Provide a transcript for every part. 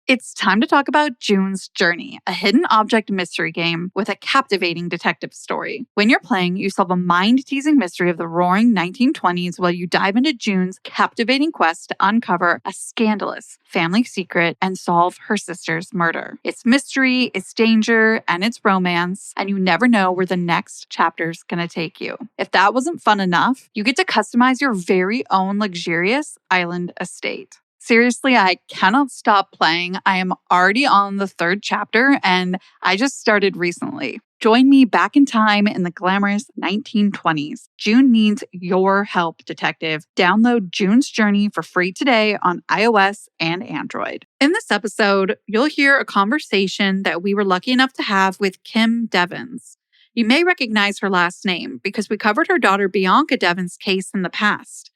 It's time to talk about June's Journey, a hidden object mystery game with a captivating detective story. When you're playing, you solve a mind-teasing mystery of the roaring 1920s while you dive into June's captivating quest to uncover a scandalous family secret and solve her sister's murder. It's mystery, it's danger, and it's romance, and you never know where the next chapter's gonna take you. If that wasn't fun enough, you get to customize your very own luxurious island estate. Seriously, I cannot stop playing. I am already on the 3rd chapter and I just started recently. Join me back in time in the glamorous 1920s. June needs your help, detective. Download June's Journey for free today on iOS and Android. In this episode, you'll hear a conversation that we were lucky enough to have with Kim Devins. You may recognize her last name because we covered her daughter Bianca Devins' case in the past.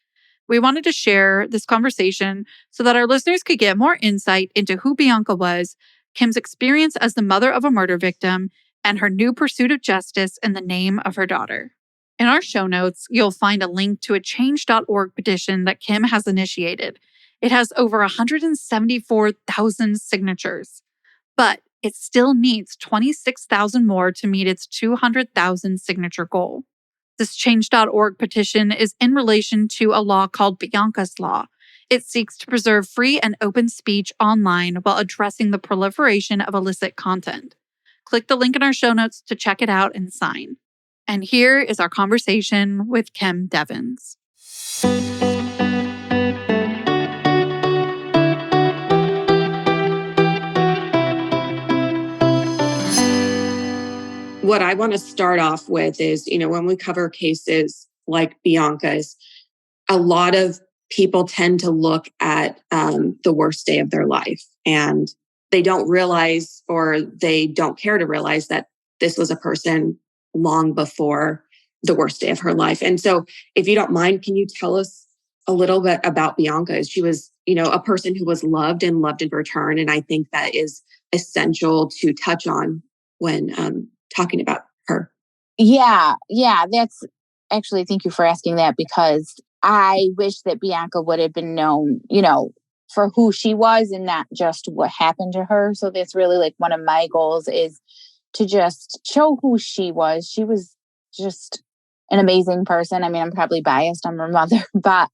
We wanted to share this conversation so that our listeners could get more insight into who Bianca was, Kim's experience as the mother of a murder victim, and her new pursuit of justice in the name of her daughter. In our show notes, you'll find a link to a change.org petition that Kim has initiated. It has over 174,000 signatures, but it still needs 26,000 more to meet its 200,000 signature goal. This change.org petition is in relation to a law called Bianca's Law. It seeks to preserve free and open speech online while addressing the proliferation of illicit content. Click the link in our show notes to check it out and sign. And here is our conversation with Kim Devins. What I want to start off with is, when we cover cases like Bianca's, a lot of people tend to look at the worst day of their life, and they don't realize, or they don't care to realize, that this was a person long before the worst day of her life. And so if you don't mind, can you tell us a little bit about Bianca? She was, a person who was loved in return. And I think that is essential to touch on when talking about her. Yeah. That's actually, thank you for asking that, because I wish that Bianca would have been known, for who she was and not just what happened to her. So that's really like one of my goals, is to just show who she was. She was just an amazing person. I mean, I'm probably biased, I'm her mother, but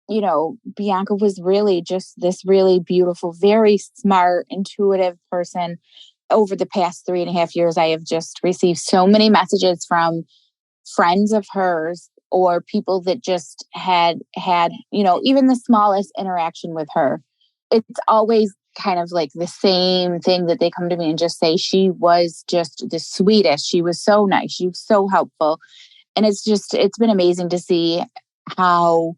Bianca was really just this really beautiful, very smart, intuitive person. Over the past 3.5 years, I have just received so many messages from friends of hers or people that just had, even the smallest interaction with her. It's always kind of like the same thing that they come to me and just say, she was just the sweetest. She was so nice. She was so helpful. And it's been amazing to see how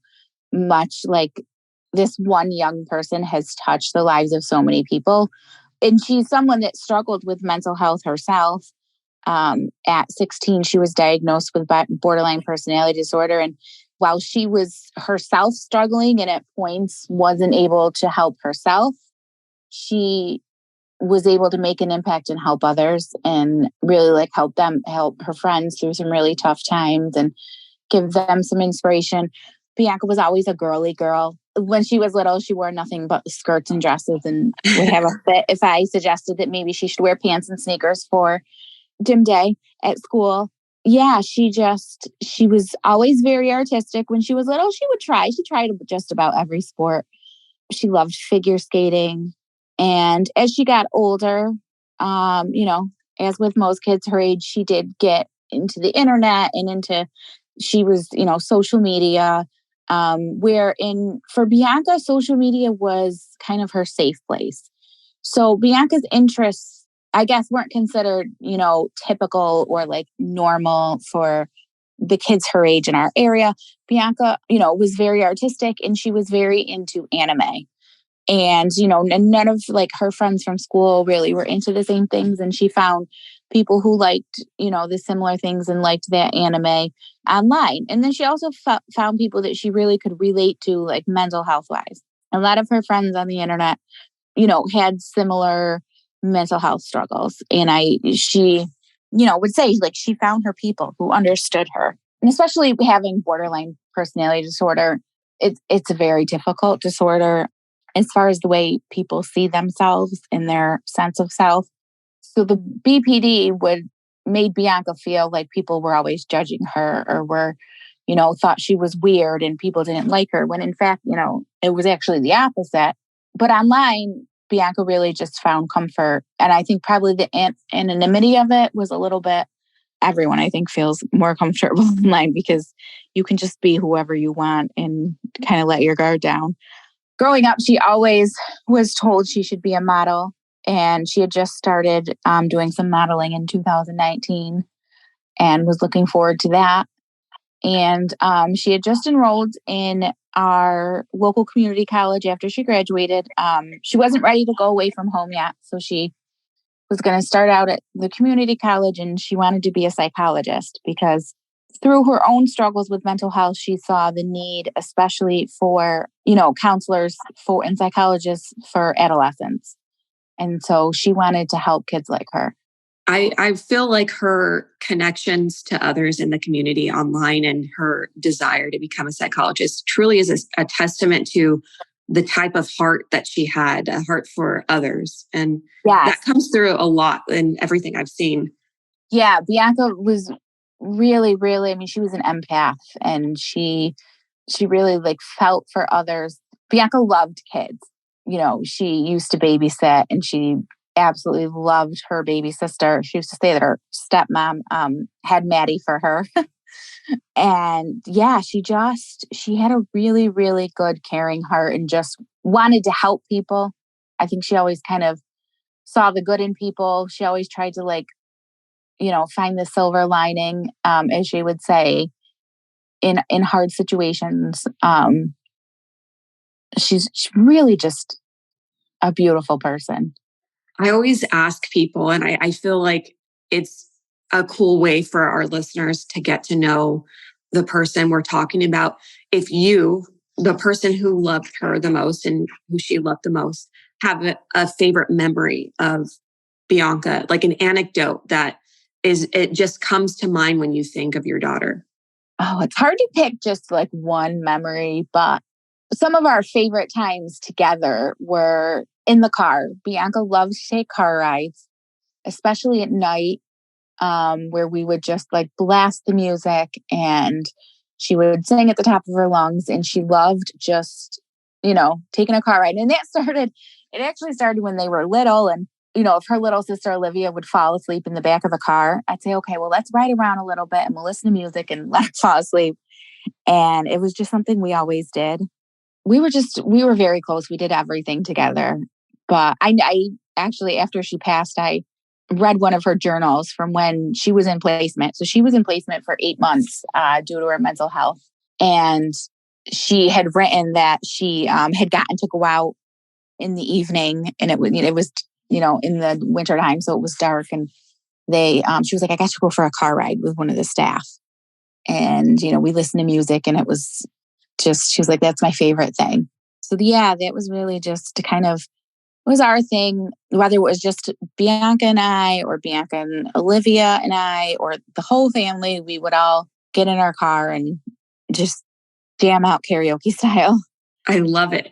much like this one young person has touched the lives of so many people. And she's someone that struggled with mental health herself. At 16, she was diagnosed with borderline personality disorder. And while she was herself struggling and at points wasn't able to help herself, she was able to make an impact and help others and really help her friends through some really tough times and give them some inspiration. Bianca was always a girly girl. When she was little, she wore nothing but skirts and dresses and would have a fit if I suggested that maybe she should wear pants and sneakers for gym day at school. Yeah, she was always very artistic. When she was little, she tried just about every sport. She loved figure skating. And as she got older, as with most kids her age, she did get into the internet and she was, social media. For Bianca, social media was kind of her safe place. So Bianca's interests, I guess, weren't considered, typical or normal for the kids her age in our area. Bianca, was very artistic and she was very into anime. And, none of her friends from school really were into the same things. And she found people who liked, the similar things and liked that anime online. And then she also found people that she really could relate to, mental health wise. A lot of her friends on the internet, had similar mental health struggles. And she would say she found her people who understood her. And especially having borderline personality disorder, it's a very difficult disorder. as far as the way people see themselves and their sense of self. So the BPD made Bianca feel like people were always judging her or were, thought she was weird and people didn't like her, when in fact, it was actually the opposite. But online, Bianca really just found comfort. And I think probably the anonymity of it was a little bit, everyone I think feels more comfortable online because you can just be whoever you want and kind of let your guard down. Growing up, she always was told she should be a model. And she had just started doing some modeling in 2019 and was looking forward to that. And she had just enrolled in our local community college after she graduated. She wasn't ready to go away from home yet. So she was going to start out at the community college, and she wanted to be a psychologist because through her own struggles with mental health, she saw the need, especially for, counselors and psychologists for adolescents. And so she wanted to help kids like her. I feel like her connections to others in the community online and her desire to become a psychologist truly is a testament to the type of heart that she had, a heart for others. And that comes through a lot in everything I've seen. Yeah, Bianca was really, really, she was an empath and she really felt for others. Bianca loved kids. She used to babysit and she absolutely loved her baby sister. She used to say that her stepmom had Maddie for her. And yeah, she had a really, really good caring heart and just wanted to help people. I think she always kind of saw the good in people. She always tried to find the silver lining, as she would say, in hard situations. She's really just a beautiful person. I always ask people, and I feel like it's a cool way for our listeners to get to know the person we're talking about. If you, the person who loved her the most and who she loved the most, have a favorite memory of Bianca, like an anecdote that it just comes to mind when you think of your daughter. Oh, it's hard to pick just one memory, but some of our favorite times together were in the car. Bianca loved to take car rides, especially at night, where we would just blast the music and she would sing at the top of her lungs. And she loved just, taking a car ride. And it actually started when they were little. And, if her little sister Olivia would fall asleep in the back of the car, I'd say, okay, well, let's ride around a little bit and we'll listen to music and let her fall asleep. And it was just something we always did. We were very close. We did everything together. But I actually, after she passed, I read one of her journals from when she was in placement. So she was in placement for 8 months due to her mental health. And she had written that she had gotten to go out in the evening, and it was in the winter time. So it was dark, and she was like, I got to go for a car ride with one of the staff. And, we listened to music, and it was just, she was like, that's my favorite thing. So that was really just it was our thing, whether it was just Bianca and I or Bianca and Olivia and I or the whole family, we would all get in our car and just jam out karaoke style. I love it.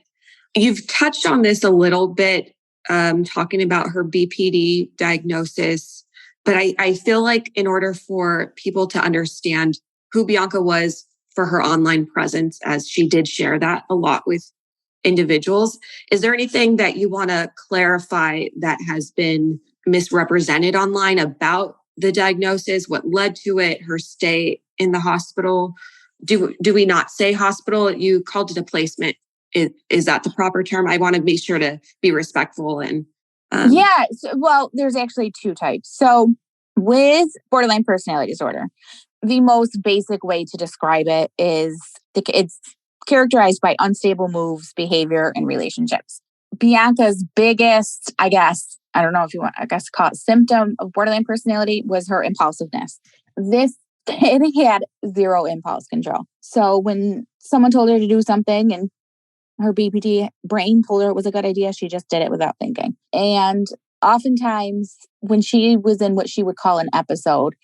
You've touched on this a little bit, talking about her BPD diagnosis, but I feel like in order for people to understand who Bianca was for her online presence, as she did share that a lot with individuals, is there anything that you want to clarify that has been misrepresented online about the diagnosis, what led to it, her stay in the hospital? Do we not say hospital? You called it a placement. Is that the proper term? I want to be sure to be respectful. And well, there's actually two types. So with borderline personality disorder, the most basic way to describe it is it's characterized by unstable moves, behavior, and relationships. Bianca's biggest, I don't know if you want, call it symptom of borderline personality was her impulsiveness. It had zero impulse control. So when someone told her to do something and her BPD brain told her it was a good idea, she just did it without thinking. And oftentimes when she was in what she would call an episode,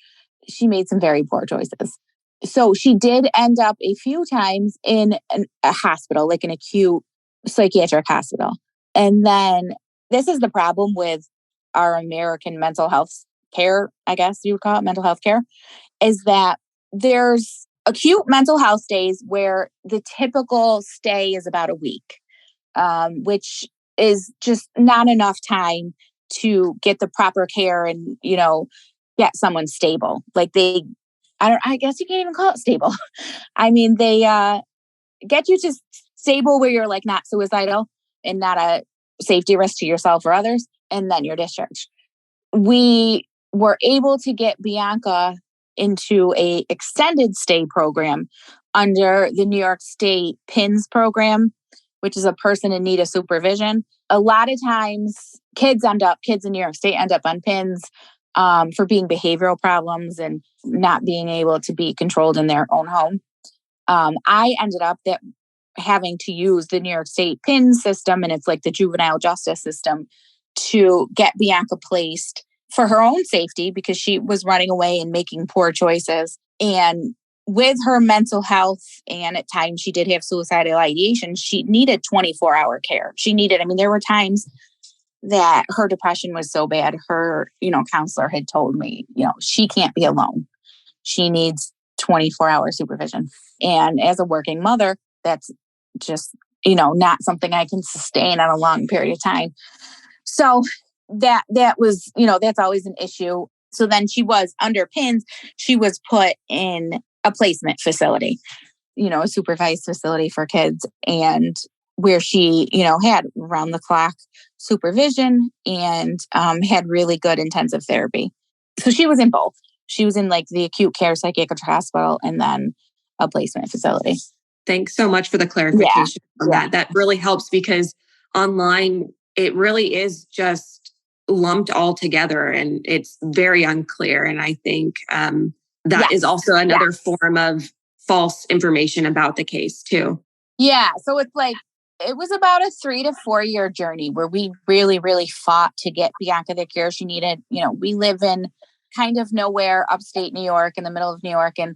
she made some very poor choices. So she did end up a few times in a hospital, like an acute psychiatric hospital. And then this is the problem with our American mental health care, I guess you would call it mental health care, is that there's acute mental health days where the typical stay is about a week, which is just not enough time to get the proper care and, get someone stable. Like I guess you can't even call it stable. I mean, they get you to stable where you're like not suicidal and not a safety risk to yourself or others, and then you're discharged. We were able to get Bianca into a extended stay program under the New York State PINS program, which is a person in need of supervision. A lot of times kids in New York State end up on PINS for being behavioral problems and not being able to be controlled in their own home. I ended up having to use the New York State PINS system, and it's like the juvenile justice system, to get Bianca placed for her own safety because she was running away and making poor choices. And with her mental health, and at times she did have suicidal ideation, she needed 24-hour care. There were times that her depression was so bad, her, counselor had told me, she can't be alone. She needs 24-hour supervision. And as a working mother, that's just, not something I can sustain on a long period of time. So that was, that's always an issue. So then she was under PINS. She was put in a placement facility, a supervised facility for kids, and where she, had round the clock supervision and had really good intensive therapy. So she was in both. She was in like the acute care psychiatric hospital and then a placement facility. Thanks so much for the clarification on that. That really helps because online, it really is just lumped all together and it's very unclear. And I think that is also another form of false information about the case too. Yeah. So it's like, it was about a 3 to 4 year journey where we really, really fought to get Bianca the care she needed. We live in kind of nowhere, upstate New York, in the middle of New York, and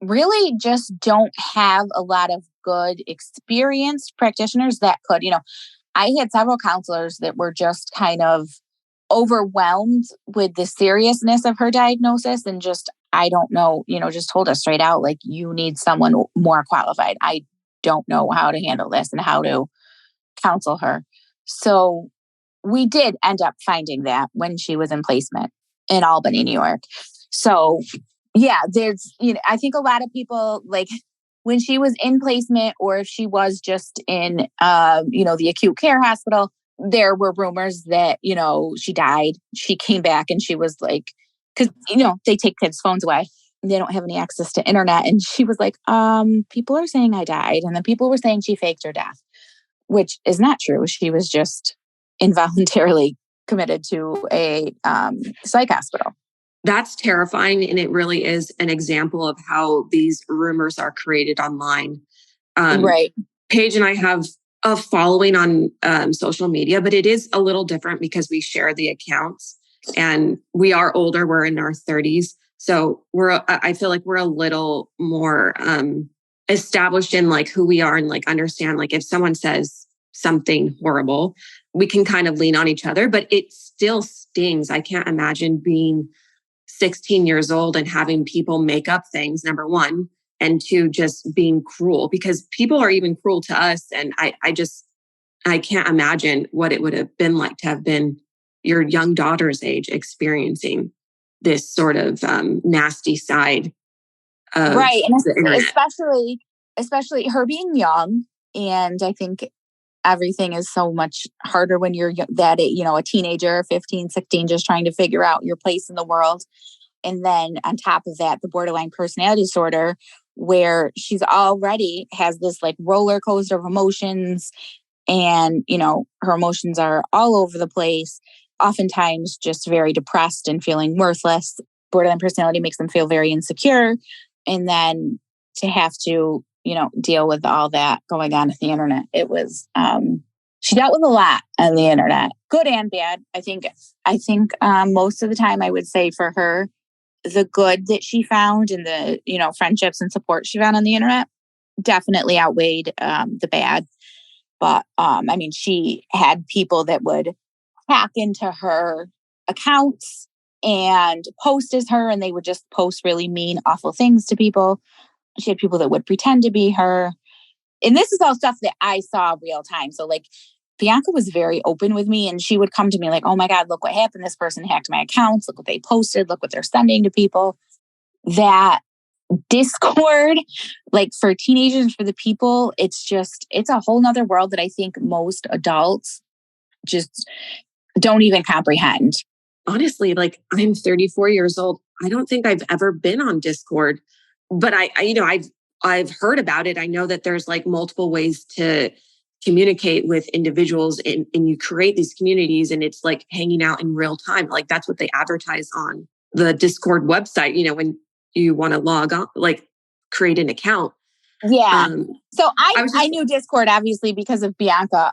really just don't have a lot of good experienced practitioners that could, I had several counselors that were just kind of overwhelmed with the seriousness of her diagnosis and just, I don't know, just told us straight out, like, you need someone more qualified. I don't know how to handle this and how to counsel her. So we did end up finding that when she was in placement in Albany, New York. So yeah, there's, I think a lot of people, like, when she was in placement or if she was just in, the acute care hospital, there were rumors that, she died. She came back and she was like, because, they take kids' phones away. They don't have any access to internet. And she was like, people are saying I died. And then people were saying she faked her death, which is not true. She was just involuntarily committed to a psych hospital. That's terrifying. And it really is an example of how these rumors are created online. Right. Paige and I have a following on social media, but it is a little different because we share the accounts and we are older. We're in our 30s. So I feel like we're a little more established in like who we are and like understand, like if someone says something horrible, we can kind of lean on each other, but it still stings. I can't imagine being 16 years old and having people make up things, number one, and two, just being cruel because people are even cruel to us. And I can't imagine what it would have been like to have been your young daughter's age experiencing this sort of nasty side of right. And the internet. especially her being young. And I think everything is so much harder when you're a teenager, 15, 16, just trying to figure out your place in the world. And then on top of that, the borderline personality disorder, where she's already has this like roller coaster of emotions and, her emotions are all over the place, oftentimes just very depressed and feeling worthless. Borderline personality makes them feel very insecure. And then to have to, deal with all that going on the internet. It was, she dealt with a lot on the internet, good and bad. I think most of the time I would say for her, the good that she found and the, friendships and support she found on the internet definitely outweighed the bad. But I mean, she had people that would hack into her accounts and post as her, and they would just post really mean, awful things to people. She had people that would pretend to be her. And this is all stuff that I saw real time. So like Bianca was very open with me, and she would come to me like, oh my God, look what happened. This person hacked my accounts. Look what they posted. Look what they're sending to people. That Discord, like for teenagers, for the people, it's a whole nother world that I think most adults just don't even comprehend. Honestly, like I'm 34 years old. I don't think I've ever been on Discord, but I've heard about it. I know that there's like multiple ways to communicate with individuals, and you create these communities, and it's like hanging out in real time. Like that's what they advertise on the Discord website, when you want to log on, like create an account. Yeah. So I knew Discord obviously because of Bianca.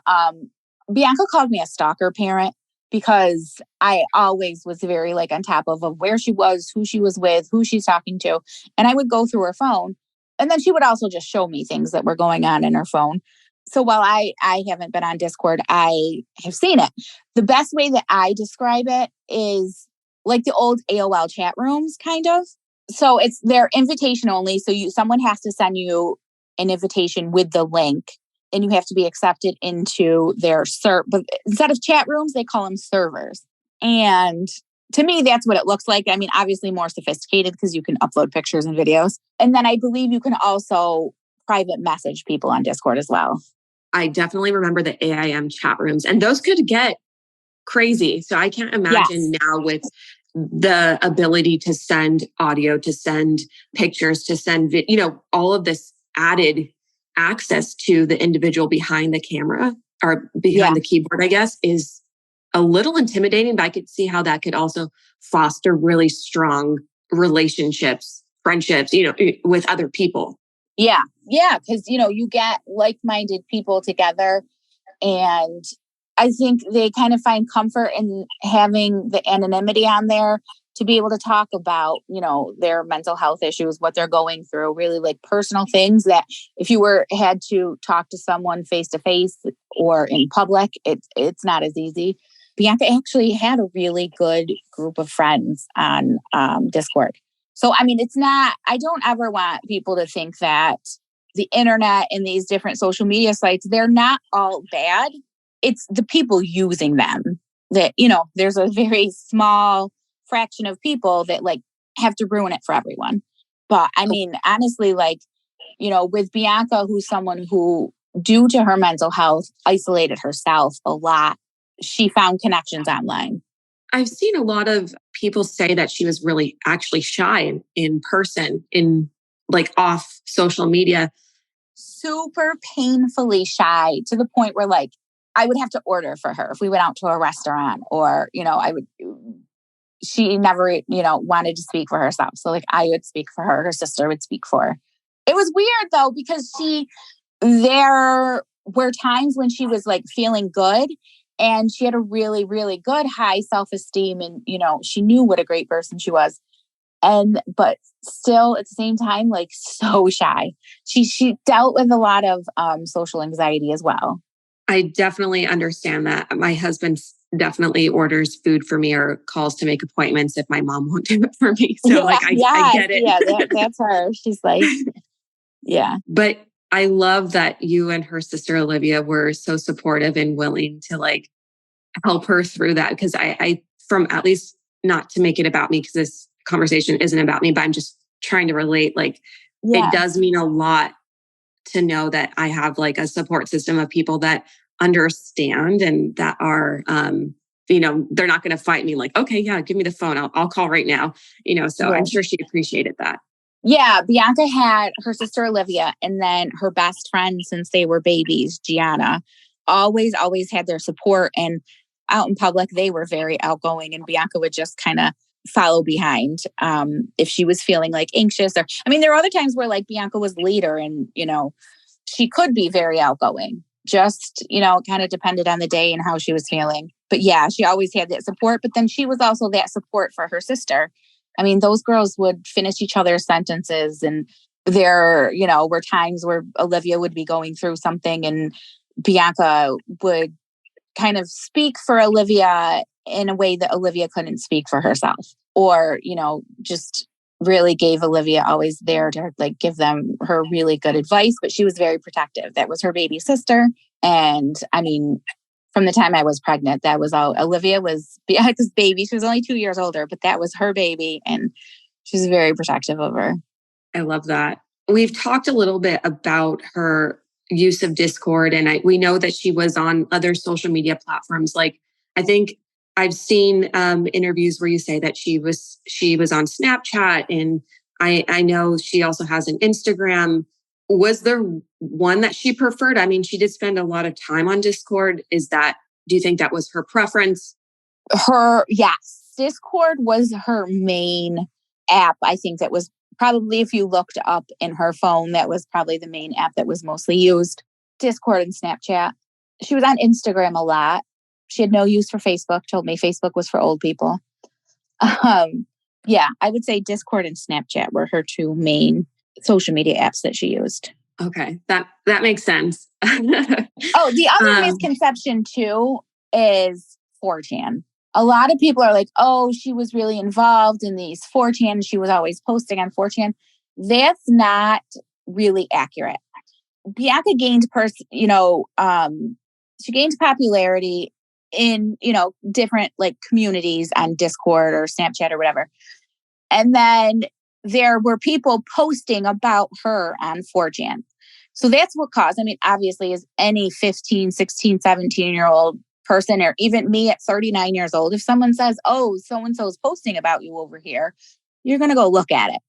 Bianca called me a stalker parent because I always was very like on top of where she was, who she was with, who she's talking to. And I would go through her phone. And then she would also just show me things that were going on in her phone. So while I haven't been on Discord, I have seen it. The best way that I describe it is like the old AOL chat rooms, kind of. So they're invitation only. So someone has to send you an invitation with the link, and you have to be accepted into their but instead of chat rooms, they call them servers. And to me, that's what it looks like. I mean, obviously more sophisticated because you can upload pictures and videos. And then I believe you can also private message people on Discord as well. I definitely remember the AIM chat rooms, and those could get crazy. So I can't imagine now with the ability to send audio, to send pictures, to send, all of this added access to the individual behind the camera or behind the keyboard, I guess, is a little intimidating, but I could see how that could also foster really strong relationships, friendships, with other people. Yeah. Yeah. Because, you get like-minded people together, and I think they kind of find comfort in having the anonymity on there to be able to talk about, their mental health issues, what they're going through, really like personal things that if you had to talk to someone face to face or in public, it's not as easy. Bianca actually had a really good group of friends on Discord. So, I mean, I don't ever want people to think that the internet and these different social media sites, they're not all bad. It's the people using them that, there's a very small fraction of people that like have to ruin it for everyone. But I mean, honestly, like, with Bianca, who's someone who, due to her mental health, isolated herself a lot, she found connections online. I've seen a lot of people say that she was really actually shy in person, in like off social media. Super painfully shy to the point where like I would have to order for her if we went out to a restaurant, or, she never, wanted to speak for herself. So like I would speak for her, her sister would speak for her. It was weird though, because there were times when she was like feeling good, and she had a really, really good high self-esteem, and, she knew what a great person she was. But still at the same time, like so shy. She dealt with a lot of social anxiety as well. I definitely understand that. My husband definitely orders food for me or calls to make appointments if my mom won't do it for me. So I get it. Yeah, that's her. She's like, yeah. But I love that you and her sister Olivia were so supportive and willing to like help her through that. Because I from at least not to make it about me, because this conversation isn't about me, but I'm just trying to relate. Like it does mean a lot to know that I have like a support system of people that understand and that are, they're not going to fight me like, okay, yeah, give me the phone. I'll call right now. So I'm sure she appreciated that. Yeah. Bianca had her sister, Olivia, and then her best friend since they were babies, Gianna, always had their support. And out in public, they were very outgoing, and Bianca would just kind of follow behind if she was feeling like anxious. Or, I mean, there were other times where like Bianca was leader and, she could be very outgoing. Just, kind of depended on the day and how she was feeling. But yeah, she always had that support. But then she was also that support for her sister. I mean, those girls would finish each other's sentences, and there, were times where Olivia would be going through something and Bianca would kind of speak for Olivia in a way that Olivia couldn't speak for herself, or, just really gave Olivia always there to like give them her really good advice, but she was very protective. That was her baby sister. And I mean, from the time I was pregnant, that was all. Olivia was Bianca's baby. She was only 2 years older, but that was her baby. And she was very protective of her. I love that. We've talked a little bit about her use of Discord, and we know that she was on other social media platforms. Like, I think I've seen interviews where you say that she was on Snapchat, and I know she also has an Instagram. Was there one that she preferred? I mean, she did spend a lot of time on Discord. Do you think that was her preference? Yes. Discord was her main app. I think that was probably, if you looked up in her phone, that was probably the main app that was mostly used. Discord and Snapchat. She was on Instagram a lot. She had no use for Facebook, told me Facebook was for old people. Yeah, I would say Discord and Snapchat were her two main social media apps that she used. Okay, that makes sense. Oh, the other misconception too is 4chan. A lot of people are like, oh, she was really involved in these 4chan. She was always posting on 4chan. That's not really accurate. Bianca gained she gained popularity in, different like communities on Discord or Snapchat or whatever. And then there were people posting about her on 4chan. So that's what caused, obviously, as any 15, 16, 17-year-old person, or even me at 39 years old, if someone says, oh, so-and-so is posting about you over here, you're going to go look at it.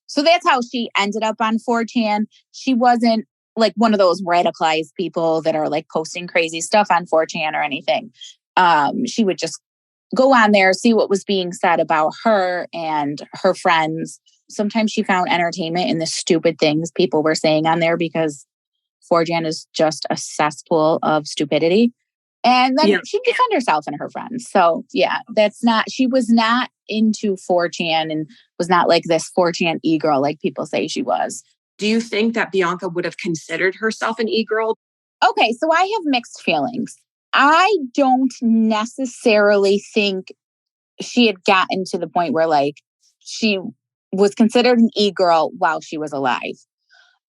So that's how she ended up on 4chan. She wasn't like one of those radicalized people that are like posting crazy stuff on 4chan or anything. She would just go on there, see what was being said about her and her friends. Sometimes she found entertainment in the stupid things people were saying on there, because 4chan is just a cesspool of stupidity. And then she'd defend herself and her friends. So yeah, she was not into 4chan and was not like this 4chan e-girl like people say she was. Do you think that Bianca would have considered herself an e-girl? Okay, so I have mixed feelings. I don't necessarily think she had gotten to the point where like she was considered an e-girl while she was alive.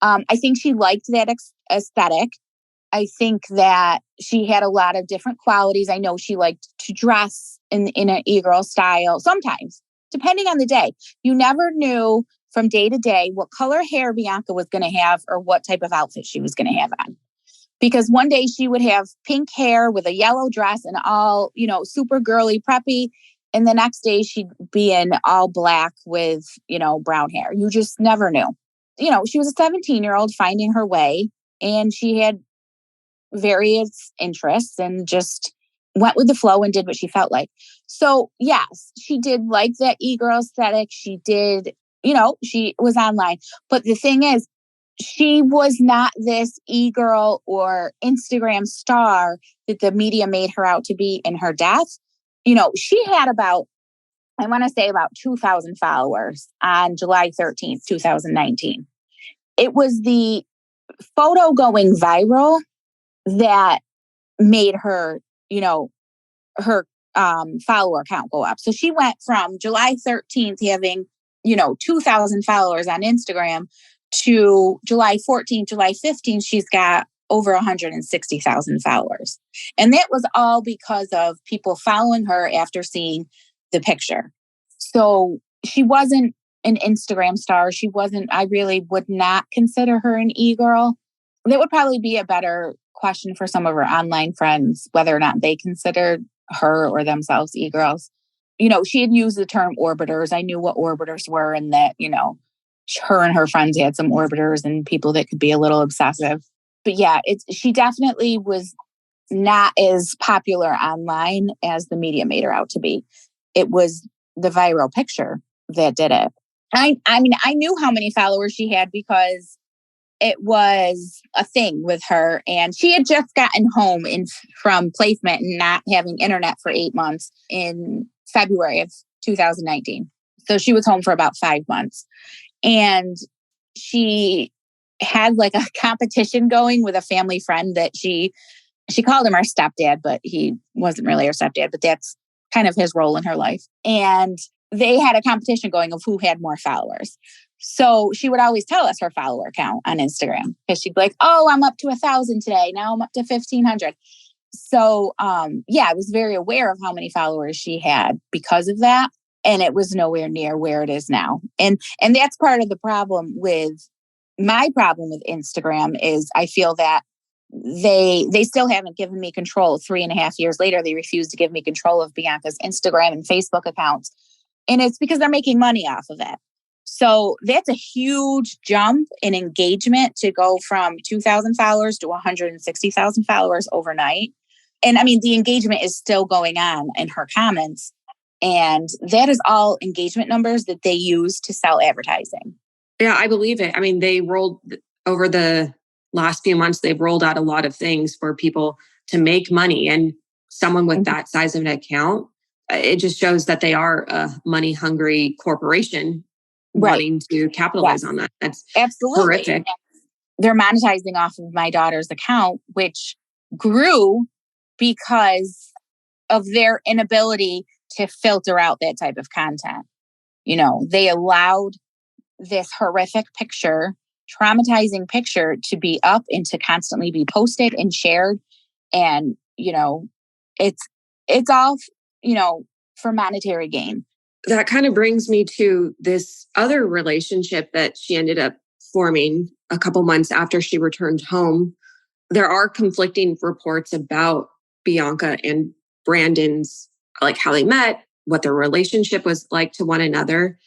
I think she liked that aesthetic. I think that she had a lot of different qualities. I know she liked to dress in an e-girl style sometimes, depending on the day. You never knew from day to day what color hair Bianca was going to have or what type of outfit she was going to have on. Because one day she would have pink hair with a yellow dress and all, super girly, preppy. And the next day she'd be in all black with, brown hair. You just never knew. She was a 17-year-old finding her way, and she had various interests and just went with the flow and did what she felt like. So yes, she did like that e-girl aesthetic. She did, she was online. But the thing is, she was not this e-girl or Instagram star that the media made her out to be in her death. She had about 2,000 followers on July 13th, 2019. It was the photo going viral that made her, her follower count go up. So she went from July 13th having, 2,000 followers on Instagram to July 14th, July 15th, she's got over 160,000 followers. And that was all because of people following her after seeing the picture. So she wasn't an Instagram star. I really would not consider her an e-girl. That would probably be a better question for some of her online friends, whether or not they considered her or themselves e-girls. She had used the term orbiters. I knew what orbiters were, and that, her and her friends had some orbiters and people that could be a little obsessive. But yeah, she definitely was not as popular online as the media made her out to be. It was the viral picture that did it. I knew how many followers she had because it was a thing with her, and she had just gotten home from placement and not having internet for 8 months in February of 2019. So she was home for about 5 months. And she had like a competition going with a family friend that she called him her stepdad, but he wasn't really her stepdad, but that's kind of his role in her life. And they had a competition going of who had more followers. So she would always tell us her follower count on Instagram because she'd be like, oh, I'm up to 1,000 today. Now I'm up to 1,500. So, I was very aware of how many followers she had because of that. And it was nowhere near where it is now. And that's part of the problem with my problem with Instagram is I feel that they still haven't given me control. 3.5 years later, they refuse to give me control of Bianca's Instagram and Facebook accounts. And it's because they're making money off of it. So that's a huge jump in engagement to go from 2,000 followers to 160,000 followers overnight. And I mean, the engagement is still going on in her comments. And that is all engagement numbers that they use to sell advertising. Yeah, I believe it. I mean, they rolled over the last few months, they've rolled out a lot of things for people to make money. And someone with that size of an account, it just shows that they are a money hungry corporation wanting to capitalize on that. That's absolutely horrific. They're monetizing off of my daughter's account, which grew because of their inability to filter out that type of content. You know, they allowed this horrific picture, traumatizing picture to be up and to constantly be posted and shared. And, you know, it's all, you know, for monetary gain. That kind of brings me to this other relationship that she ended up forming a couple months after she returned home. There are conflicting reports about Bianca and Brandon's, like how they met, what their relationship was like to one another.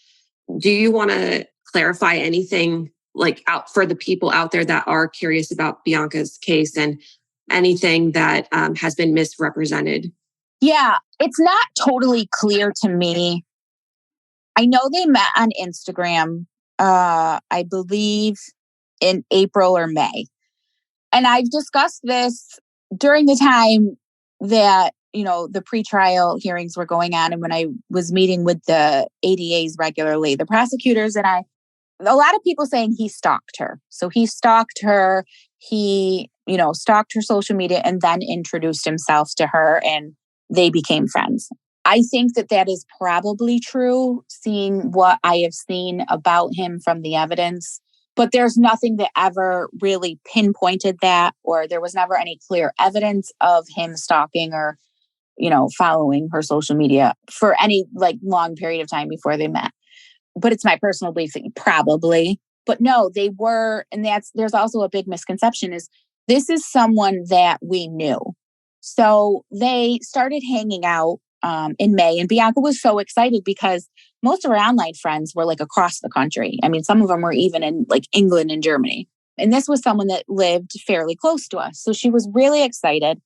Do you want to clarify anything like out for the people out there that are curious about Bianca's case and anything that has been misrepresented? Yeah, it's not totally clear to me. I know they met on Instagram, I believe in April or May. And I've discussed this during the time that, you know, the pretrial hearings were going on. And when I was meeting with the ADAs regularly, the prosecutors and I, a lot of people saying he stalked her. So he stalked her. He, you know, stalked her social media and then introduced himself to her and they became friends. I think that is probably true, seeing what I have seen about him from the evidence. But there's nothing that ever really pinpointed that, or there was never any clear evidence of him stalking or, you know, following her social media for any like long period of time before they met. But it's my personal belief that probably, but no, they were. And there's also a big misconception is this is someone that we knew. So they started hanging out in May, and Bianca was so excited because most of her online friends were like across the country. I mean, some of them were even in like England and Germany. And this was someone that lived fairly close to us. So she was really excited.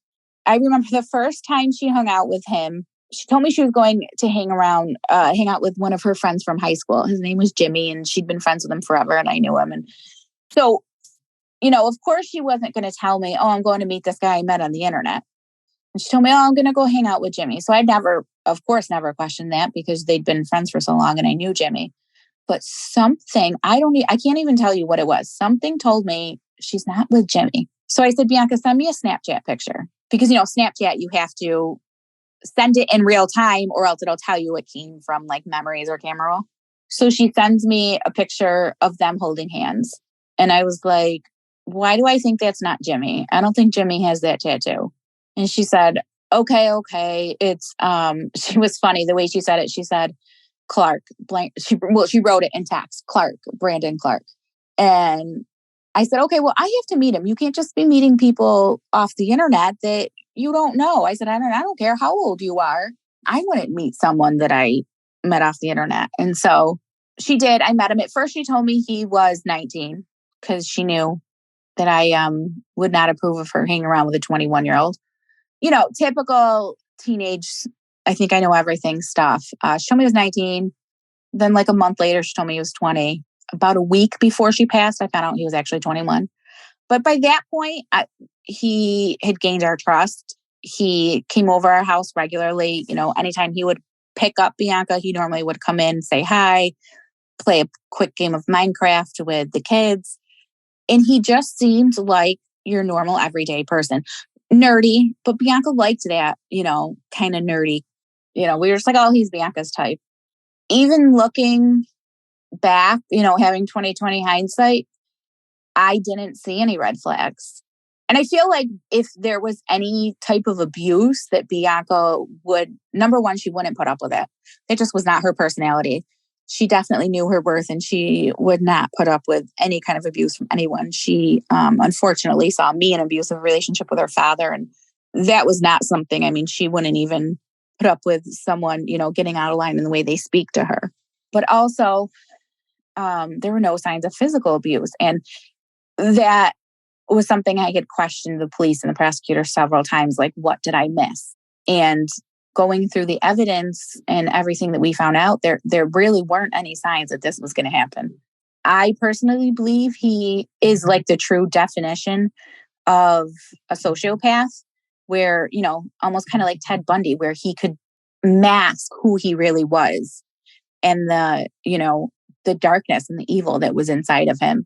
I remember the first time she hung out with him, she told me she was going to hang out with one of her friends from high school. His name was Jimmy, and she'd been friends with him forever, and I knew him. And so, you know, of course she wasn't going to tell me, oh, I'm going to meet this guy I met on the internet. And she told me, oh, I'm going to go hang out with Jimmy. So I'd never questioned that because they'd been friends for so long and I knew Jimmy. But something, I can't even tell you what it was. Something told me she's not with Jimmy. So I said, Bianca, send me a Snapchat picture. Because, you know, Snapchat, you have to send it in real time or else it'll tell you it came from like memories or camera roll. So she sends me a picture of them holding hands. And I was like, why do I think that's not Jimmy? I don't think Jimmy has that tattoo. And she said, okay. It's, she was funny the way she said it. She said, Clark, blank. She wrote it in text, Clark, Brandon Clark. And I said, okay, well, I have to meet him. You can't just be meeting people off the internet that you don't know. I said, I don't care how old you are. I wouldn't meet someone that I met off the internet. And so she did. I met him. At first, she told me he was 19 because she knew that I would not approve of her hanging around with a 21-year-old. You know, typical teenage, I think I know everything stuff. She told me he was 19. Then like a month later, she told me he was 20. About a week before she passed, I found out he was actually 21. But by that point, he had gained our trust. He came over our house regularly. You know, anytime he would pick up Bianca, he normally would come in, say hi, play a quick game of Minecraft with the kids. And he just seemed like your normal everyday person. Nerdy, but Bianca liked that, kind of nerdy. We were just like, oh, he's Bianca's type. Even looking back, having 2020 hindsight, I didn't see any red flags. And I feel like if there was any type of abuse that Bianca would, number one, she wouldn't put up with it. It just was not her personality. She definitely knew her worth and she would not put up with any kind of abuse from anyone. She unfortunately saw me in an abusive relationship with her father. And that was not something, she wouldn't even put up with someone, getting out of line in the way they speak to her. But also, there were no signs of physical abuse. And that was something I had questioned the police and the prosecutor several times, like, what did I miss? And going through the evidence and everything that we found out, there really weren't any signs that this was going to happen. I personally believe he is like the true definition of a sociopath, where, almost kind of like Ted Bundy, where he could mask who he really was and the darkness and the evil that was inside of him.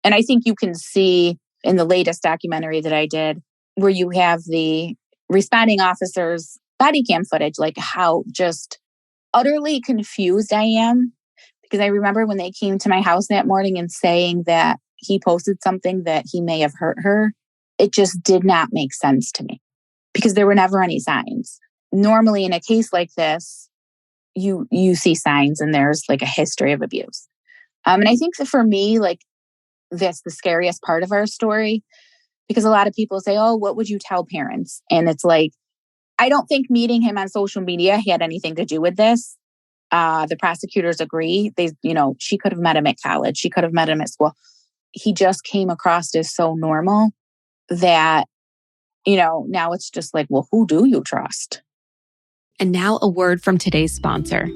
And I think you can see in the latest documentary that I did, where you have the responding officers' body cam footage, like how just utterly confused I am. Because I remember when they came to my house that morning and saying that he posted something that he may have hurt her, it just did not make sense to me because there were never any signs. Normally in a case like this, you see signs and there's like a history of abuse. And I think that for me, like, that's the scariest part of our story, because a lot of people say, oh, what would you tell parents? And it's like, I don't think meeting him on social media had anything to do with this. The prosecutors agree. She could have met him at college. She could have met him at school. He just came across as so normal that, now it's just like, well, who do you trust? And now a word from today's sponsor.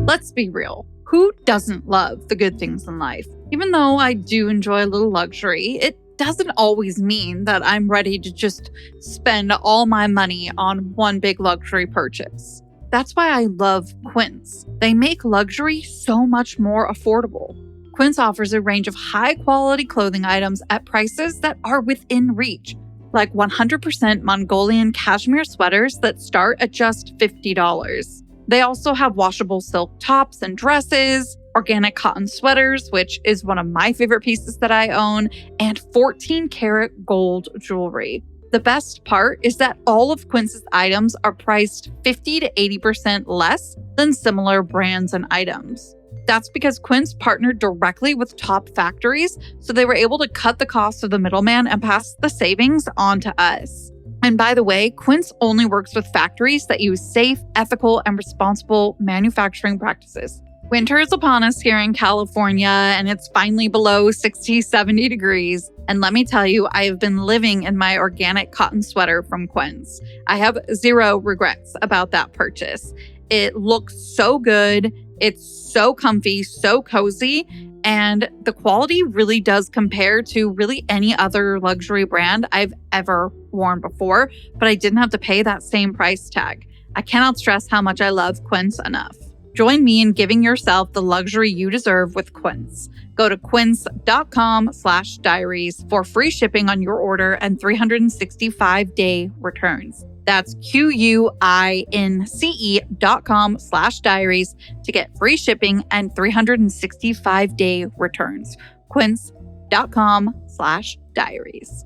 Let's be real. Who doesn't love the good things in life? Even though I do enjoy a little luxury, it doesn't always mean that I'm ready to just spend all my money on one big luxury purchase. That's why I love Quince. They make luxury so much more affordable. Quince offers a range of high-quality clothing items at prices that are within reach, like 100% Mongolian cashmere sweaters that start at just $50. They also have washable silk tops and dresses, organic cotton sweaters, which is one of my favorite pieces that I own, and 14-karat gold jewelry. The best part is that all of Quince's items are priced 50 to 80% less than similar brands and items. That's because Quince partnered directly with top factories, so they were able to cut the cost of the middleman and pass the savings on to us. And by the way, Quince only works with factories that use safe, ethical, and responsible manufacturing practices. Winter is upon us here in California, and it's finally below 60, 70 degrees. And let me tell you, I have been living in my organic cotton sweater from Quince. I have zero regrets about that purchase. It looks so good. It's so comfy, so cozy. And the quality really does compare to really any other luxury brand I've ever worn before, but I didn't have to pay that same price tag. I cannot stress how much I love Quince enough. Join me in giving yourself the luxury you deserve with Quince. Go to quince.com/diaries for free shipping on your order and 365-day returns. That's QUINCE.com/diaries to get free shipping and 365-day returns. Quince.com/diaries.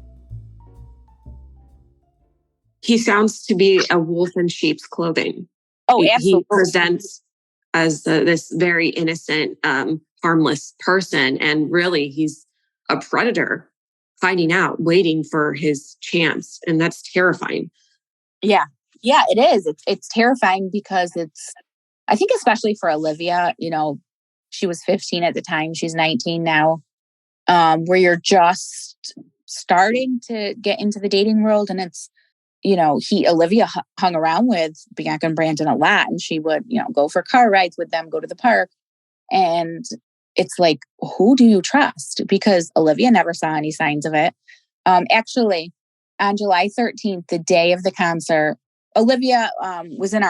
He sounds to be a wolf in sheep's clothing. Oh, absolutely. He presents as this very innocent, harmless person. And really, he's a predator hiding out, waiting for his chance. And that's terrifying. Yeah, it is. It's terrifying because I think especially for Olivia, she was 15 at the time. She's 19 now, where you're just starting to get into the dating world. And it's, Olivia hung around with Bianca and Brandon a lot, and she would, go for car rides with them, go to the park. And it's like, who do you trust? Because Olivia never saw any signs of it. Actually, on July 13th, the day of the concert, Olivia was up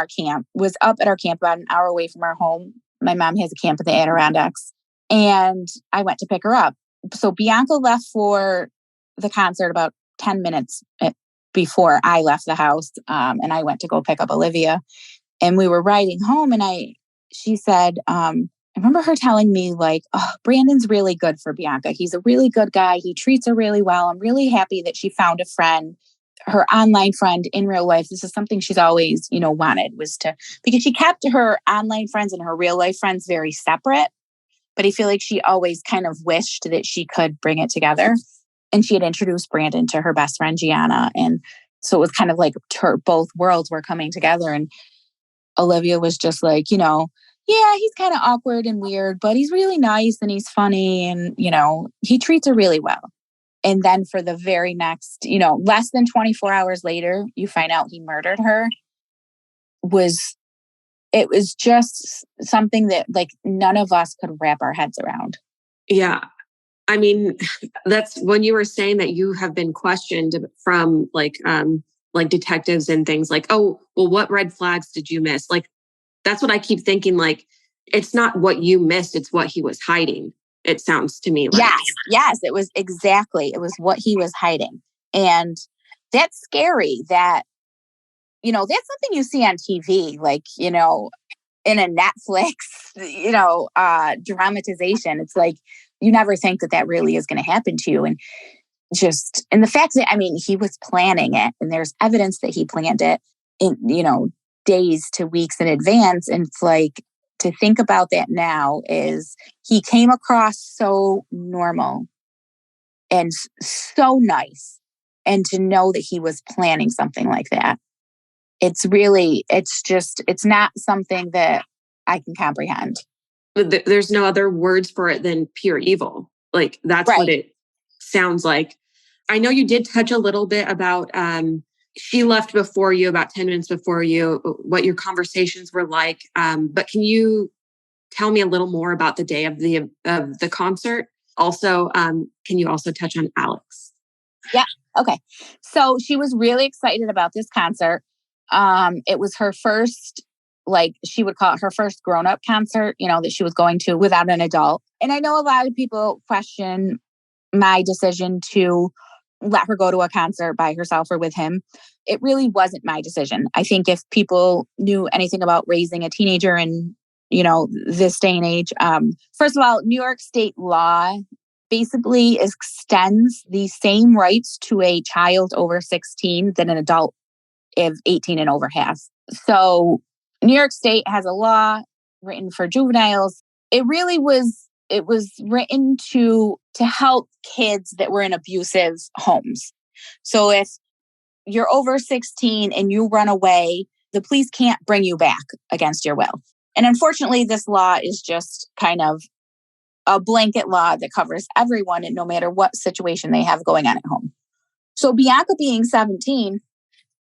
at our camp about an hour away from our home. My mom has a camp in the Adirondacks. And I went to pick her up. So Bianca left for the concert about 10 minutes before I left the house. And I went to go pick up Olivia. And we were riding home, and she said, I remember her telling me, like, oh, Brandon's really good for Bianca. He's a really good guy. He treats her really well. I'm really happy that she found a friend, her online friend in real life. This is something she's always, wanted, because she kept her online friends and her real life friends very separate. But I feel like she always kind of wished that she could bring it together. And she had introduced Brandon to her best friend, Gianna. And so it was kind of like both worlds were coming together. And Olivia was just like, yeah, he's kind of awkward and weird, but he's really nice and he's funny and, he treats her really well. And then for the very next, less than 24 hours later, you find out he murdered her. It was just something that like none of us could wrap our heads around. Yeah. I mean, that's when you were saying that you have been questioned from like detectives and things like, oh, well, what red flags did you miss? Like, that's what I keep thinking. Like, it's not what you missed. It's what he was hiding. It sounds to me like. Yes. It was what he was hiding. And that's scary that, that's something you see on TV, like, in a Netflix, dramatization. It's like, you never think that really is going to happen to you. And the fact that, he was planning it, and there's evidence that he planned it in, days to weeks in advance. And it's like, to think about that now is he came across so normal and so nice. And to know that he was planning something like that, it's not something that I can comprehend. There's no other words for it than pure evil. Like, that's right. What it sounds like. I know you did touch a little bit about she left before you, about 10 minutes before you, what your conversations were like. But can you tell me a little more about the day of the concert? Also, can you also touch on Alex? Yeah. Okay. So she was really excited about this concert. It was her first, like she would call it her first grown-up concert, that she was going to without an adult. And I know a lot of people question my decision to let her go to a concert by herself or with him. It really wasn't my decision. I think if people knew anything about raising a teenager in, this day and age, first of all, New York state law basically extends the same rights to a child over 16 that an adult of 18 and over has. So New York State has a law written for juveniles. It was written to help kids that were in abusive homes. So if you're over 16 and you run away, the police can't bring you back against your will. And unfortunately, this law is just kind of a blanket law that covers everyone, and no matter what situation they have going on at home. So Bianca being 17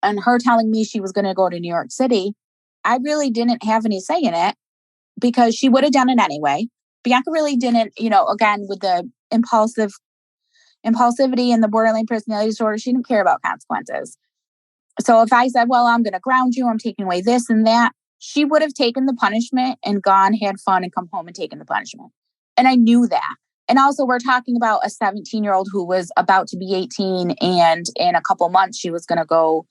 and her telling me she was going to go to New York City, I really didn't have any say in it because she would have done it anyway. Bianca really didn't, again, with the impulsivity and the borderline personality disorder, she didn't care about consequences. So if I said, well, I'm going to ground you, I'm taking away this and that, she would have taken the punishment and gone, had fun, and come home and taken the punishment. And I knew that. And also, we're talking about a 17-year-old who was about to be 18, and in a couple months, she was going to go,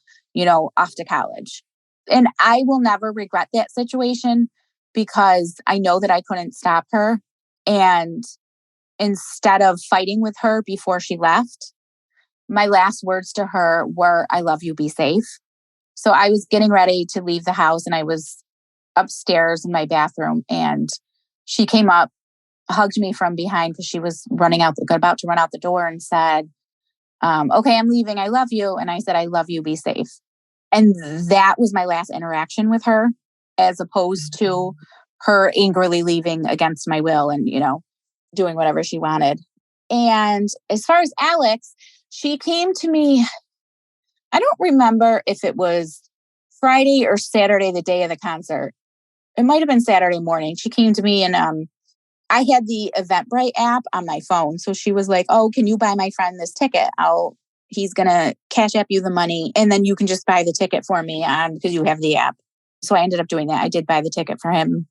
off to college. And I will never regret that situation because I know that I couldn't stop her. And instead of fighting with her before she left, my last words to her were, I love you, be safe. So I was getting ready to leave the house, and I was upstairs in my bathroom, and she came up, hugged me from behind because she was about to run out the door, and said, okay, I'm leaving. I love you. And I said, I love you. Be safe. And that was my last interaction with her, as opposed to her angrily leaving against my will and, doing whatever she wanted. And as far as Alex, she came to me, I don't remember if it was Friday or Saturday, the day of the concert. It might have been Saturday morning. She came to me, and I had the Eventbrite app on my phone. So she was like, oh, can you buy my friend this ticket? He's going to Cash App you the money, and then you can just buy the ticket for me because you have the app. So I ended up doing that. I did buy the ticket for him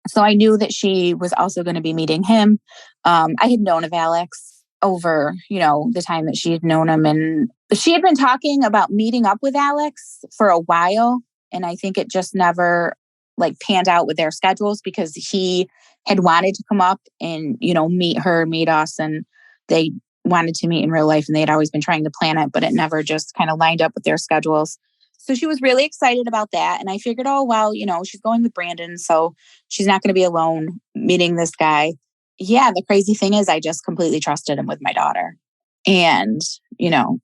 So I knew that she was also going to be meeting him. I had known of Alex over, the time that she had known him. And she had been talking about meeting up with Alex for a while. And I think it just never panned out with their schedules because he had wanted to come up and, meet her, meet us. And they wanted to meet in real life and they had always been trying to plan it, but it never just kind of lined up with their schedules. So she was really excited about that. And I figured, oh, well, she's going with Brandon. So she's not going to be alone meeting this guy. Yeah, the crazy thing is I just completely trusted him with my daughter. And,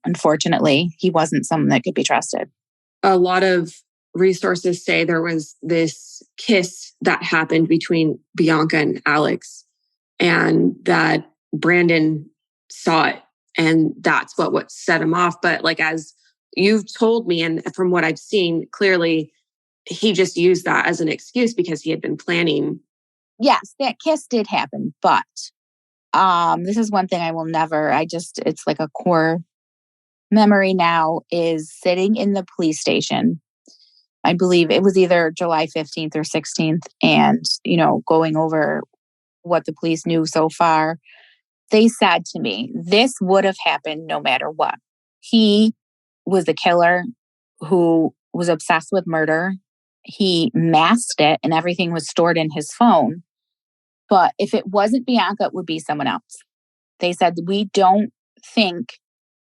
unfortunately, he wasn't someone that could be trusted. A lot of resources say there was this kiss that happened between Bianca and Alex and that Brandon saw it. And that's what set him off. But as you've told me, and from what I've seen, clearly he just used that as an excuse because he had been planning. Yes, that kiss did happen. But this is one thing I will never, it's like a core memory now is sitting in the police station. I believe it was either July 15th or 16th. And, going over what the police knew so far, they said to me, this would have happened no matter what. He was the killer who was obsessed with murder. He masked it and everything was stored in his phone. But if it wasn't Bianca, it would be someone else. They said, we don't think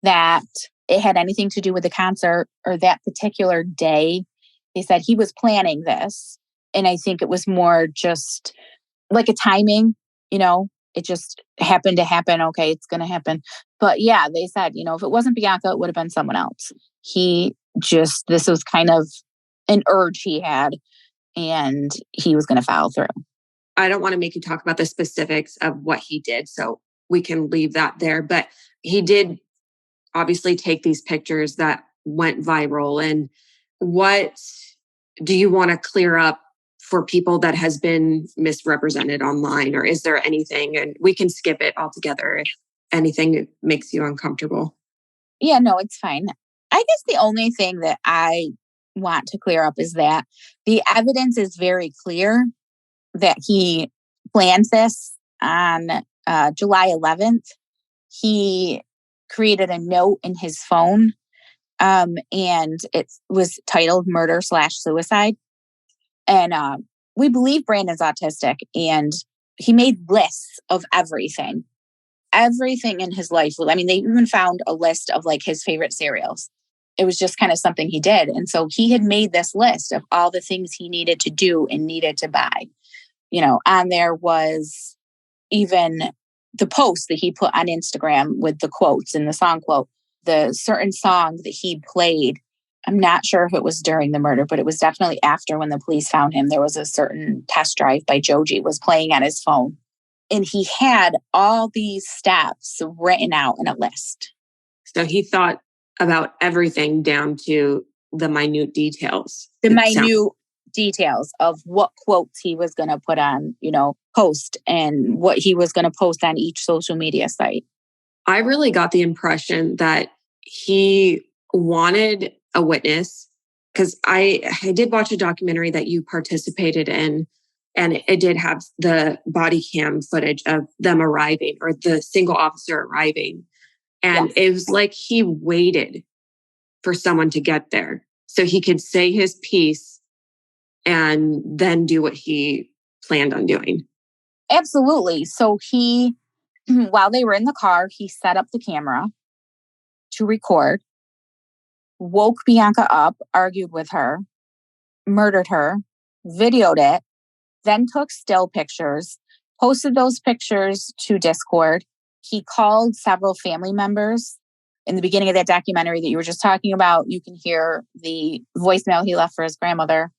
that it had anything to do with the concert or that particular day. They said he was planning this. And I think it was more just like a timing, it just happened to happen. Okay, it's going to happen. But yeah, they said, if it wasn't Bianca, it would have been someone else. This was kind of an urge he had and he was going to follow through. I don't want to make you talk about the specifics of what he did, so we can leave that there. But he did obviously take these pictures that went viral. And what do you want to clear up for people that has been misrepresented online? Or is there anything, and we can skip it altogether if anything makes you uncomfortable? Yeah, no, it's fine. I guess the only thing that I want to clear up is that the evidence is very clear that he planned this on July 11th. He created a note in his phone and it was titled Murder/Suicide. And we believe Brandon's autistic and he made lists of everything in his life. I mean, they even found a list of his favorite cereals. It was just kind of something he did. And so he had made this list of all the things he needed to do and needed to buy. On there was even the post that he put on Instagram with the quotes and the song quote, the certain song that he played. I'm not sure if it was during the murder, but it was definitely after when the police found him. There was a certain Test Drive by Joji was playing on his phone. And he had all these steps written out in a list. So he thought about everything down to the minute details. Details of what quotes he was going to put on, post and what he was going to post on each social media site. I really got the impression that he wanted a witness because I did watch a documentary that you participated in and it did have the body cam footage of them arriving or the single officer arriving. And It was like he waited for someone to get there so he could say his piece and then do what he planned on doing. Absolutely. So he, while they were in the car, he set up the camera to record, woke Bianca up, argued with her, murdered her, videoed it, then took still pictures, posted those pictures to Discord. He called several family members. In the beginning of that documentary that you were just talking about, you can hear the voicemail he left for his grandmother.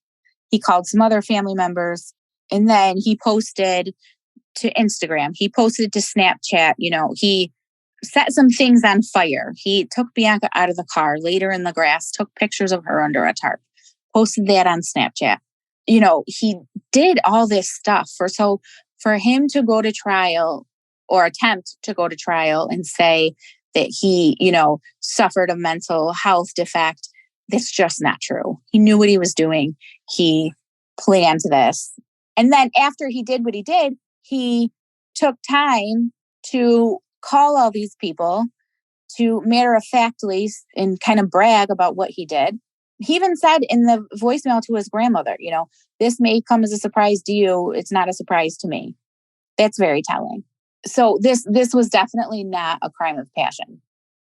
He called some other family members and then he posted to Instagram. He posted to Snapchat. He set some things on fire. He took Bianca out of the car, laid her in the grass, took pictures of her under a tarp, posted that on Snapchat. He did all this stuff for him to go to trial or attempt to go to trial and say that he, suffered a mental health defect. That's just not true. He knew what he was doing. He planned this. And then after he did what he did, he took time to call all these people to matter-of-factly and kind of brag about what he did. He even said in the voicemail to his grandmother, this may come as a surprise to you. It's not a surprise to me. That's very telling. So this was definitely not a crime of passion.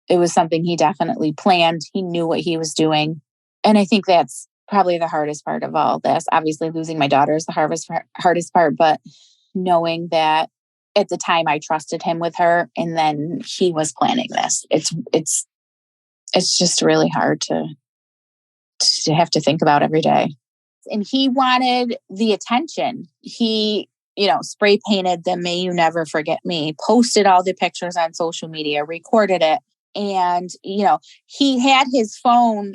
It was something he definitely planned. He knew what he was doing. And I think that's probably the hardest part of all this. Obviously, losing my daughter is the hardest part, but knowing that at the time I trusted him with her, and then he was planning this. It's just really hard to have to think about every day. And he wanted the attention. He, spray painted the "May You Never Forget Me," posted all the pictures on social media, recorded it. And, he had his phone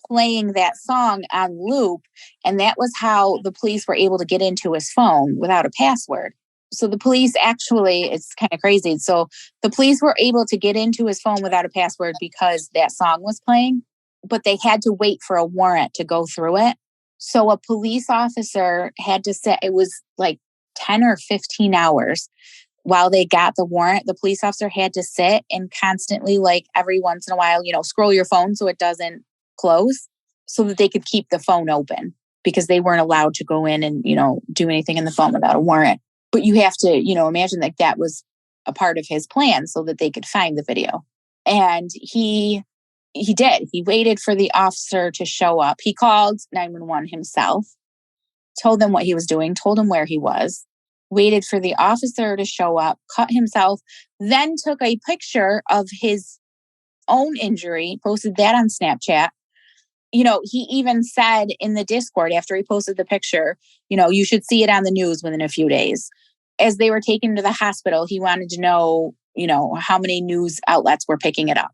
playing that song on loop. And that was how the police were able to get into his phone without a password. So the police actually, it's kind of crazy. So the police were able to get into his phone without a password because that song was playing, but they had to wait for a warrant to go through it. So a police officer had to sit, it was like 10 or 15 hours while they got the warrant. The police officer had to sit and constantly, like every once in a while, scroll your phone so it doesn't close, so that they could keep the phone open, because they weren't allowed to go in and, do anything in the phone without a warrant. But you have to, imagine that was a part of his plan so that they could find the video. And he did. He waited for the officer to show up. He called 911 himself, told them what he was doing, told them where he was, waited for the officer to show up, cut himself, then took a picture of his own injury, posted that on Snapchat. He even said in the Discord after he posted the picture, you should see it on the news within a few days. As they were taken to the hospital, he wanted to know, how many news outlets were picking it up.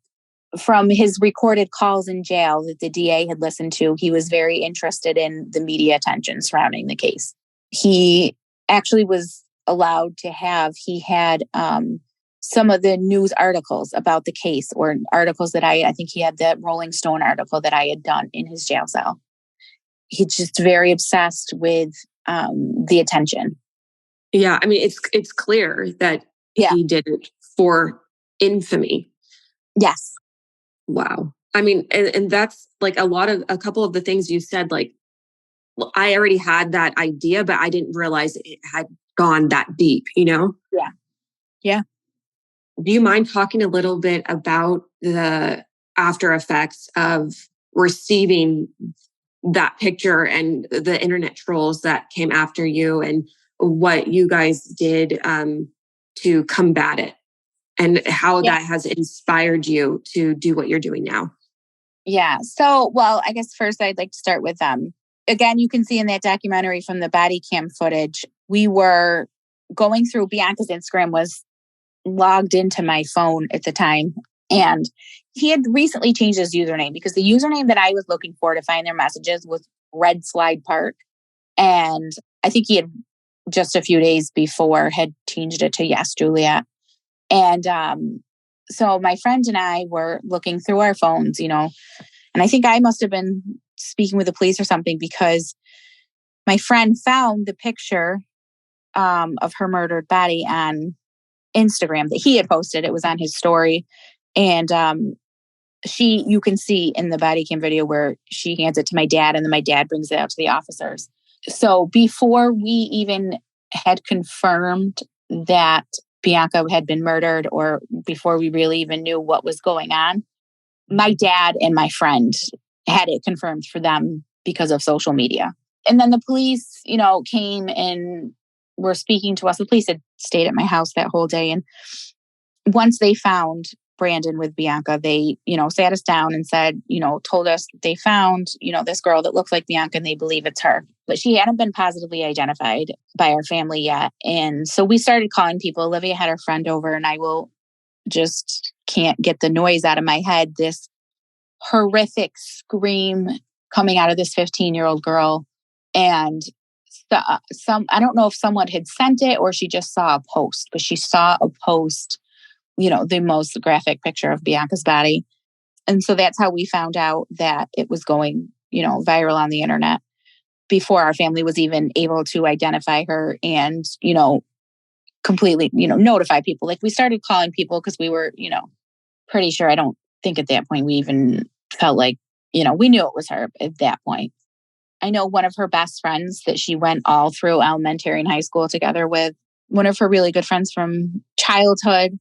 From his recorded calls in jail that the DA had listened to, he was very interested in the media attention surrounding the case. He actually was allowed to he had some of the news articles about the case, or articles that I think he had the Rolling Stone article that I had done in his jail cell. He's just very obsessed with the attention. Yeah. I mean, it's clear that he did it for infamy. Yes. Wow. I mean, and that's like a couple of the things you said, like, I already had that idea, but I didn't realize it had gone that deep, Yeah. Yeah. Do you mind talking a little bit about the after effects of receiving that picture and the internet trolls that came after you, and what you guys did to combat it, and how that has inspired you to do what you're doing now? Yeah. So, well, I guess first I'd like to start with again, you can see in that documentary from the body cam footage, we were going through, Bianca's Instagram was logged into my phone at the time. And he had recently changed his username, because the username that I was looking for to find their messages was Red Slide Park. And I think he had just a few days before had changed it to Yes, Juliet. And so my friend and I were looking through our phones, and I think I must have been speaking with the police or something, because my friend found the picture of her murdered body on Instagram that he had posted. It was on his story. And you can see in the body cam video where she hands it to my dad, and then my dad brings it out to the officers. So before we even had confirmed that Bianca had been murdered, or before we really even knew what was going on, my dad and my friend had it confirmed for them because of social media. And then the police, came and were speaking to us. The police had stayed at my house that whole day. And once they found Brandon with Bianca, they, sat us down and said, told us they found, this girl that looks like Bianca, and they believe it's her. But she hadn't been positively identified by our family yet. And so we started calling people. Olivia had her friend over, and I just can't get the noise out of my head. This horrific scream coming out of this 15-year-old girl. And I don't know if someone had sent it or she just saw a post, but she saw a post, the most graphic picture of Bianca's body. And so that's how we found out that it was going, viral on the internet. before our family was even able to identify her and, completely, notify people. Like we started calling people because we were, pretty sure. I don't think at that point we even felt like, we knew it was her at that point. I know one of her best friends that she went all through elementary and high school together with, one of her really good friends from childhood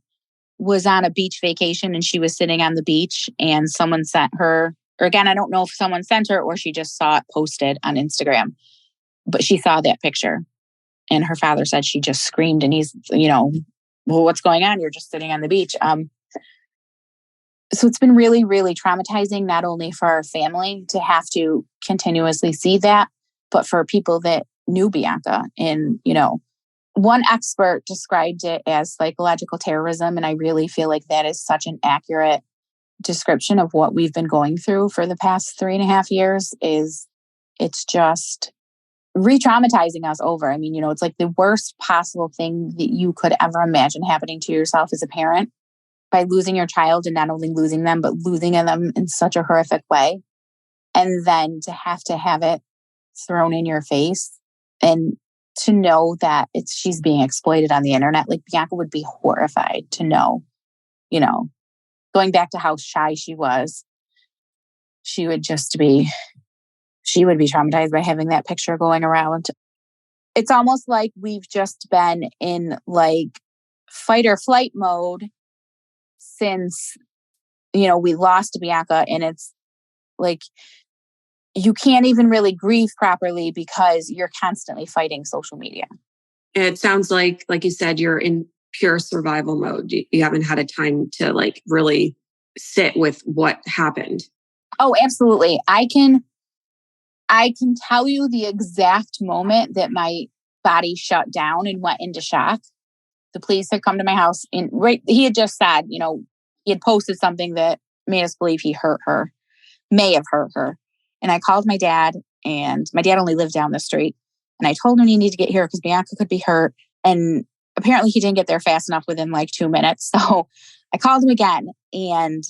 was on a beach vacation and she was sitting on the beach and someone sent her, or again, I don't know if someone sent her or she just saw it posted on Instagram, but she saw that picture and her father said she just screamed and he's, well, what's going on? You're just sitting on the beach. So it's been really, really traumatizing, not only for our family to have to continuously see that, but for people that knew Bianca. And, one expert described it as psychological terrorism. And I really feel like that is such an accurate description of what we've been going through for the past 3.5 years. It's just re-traumatizing us over. I mean, it's like the worst possible thing that you could ever imagine happening to yourself as a parent, by losing your child and not only losing them, but losing them in such a horrific way. And then to have it thrown in your face and to know that she's being exploited on the internet. Like Bianca would be horrified to know, going back to how shy she was, she would be traumatized by having that picture going around. It's almost like we've just been in like fight or flight mode since, we lost Bianca, and it's like, you can't even really grieve properly because you're constantly fighting social media. It sounds like you said, you're in pure survival mode. You haven't had a time to like really sit with what happened. Oh, absolutely. I can tell you the exact moment that my body shut down and went into shock. The police had come to my house and he had just said, he had posted something that made us believe he may have hurt her. And I called my dad, and my dad only lived down the street. And I told him he needed to get here because Bianca could be hurt. And apparently he didn't get there fast enough within like 2 minutes. So I called him again and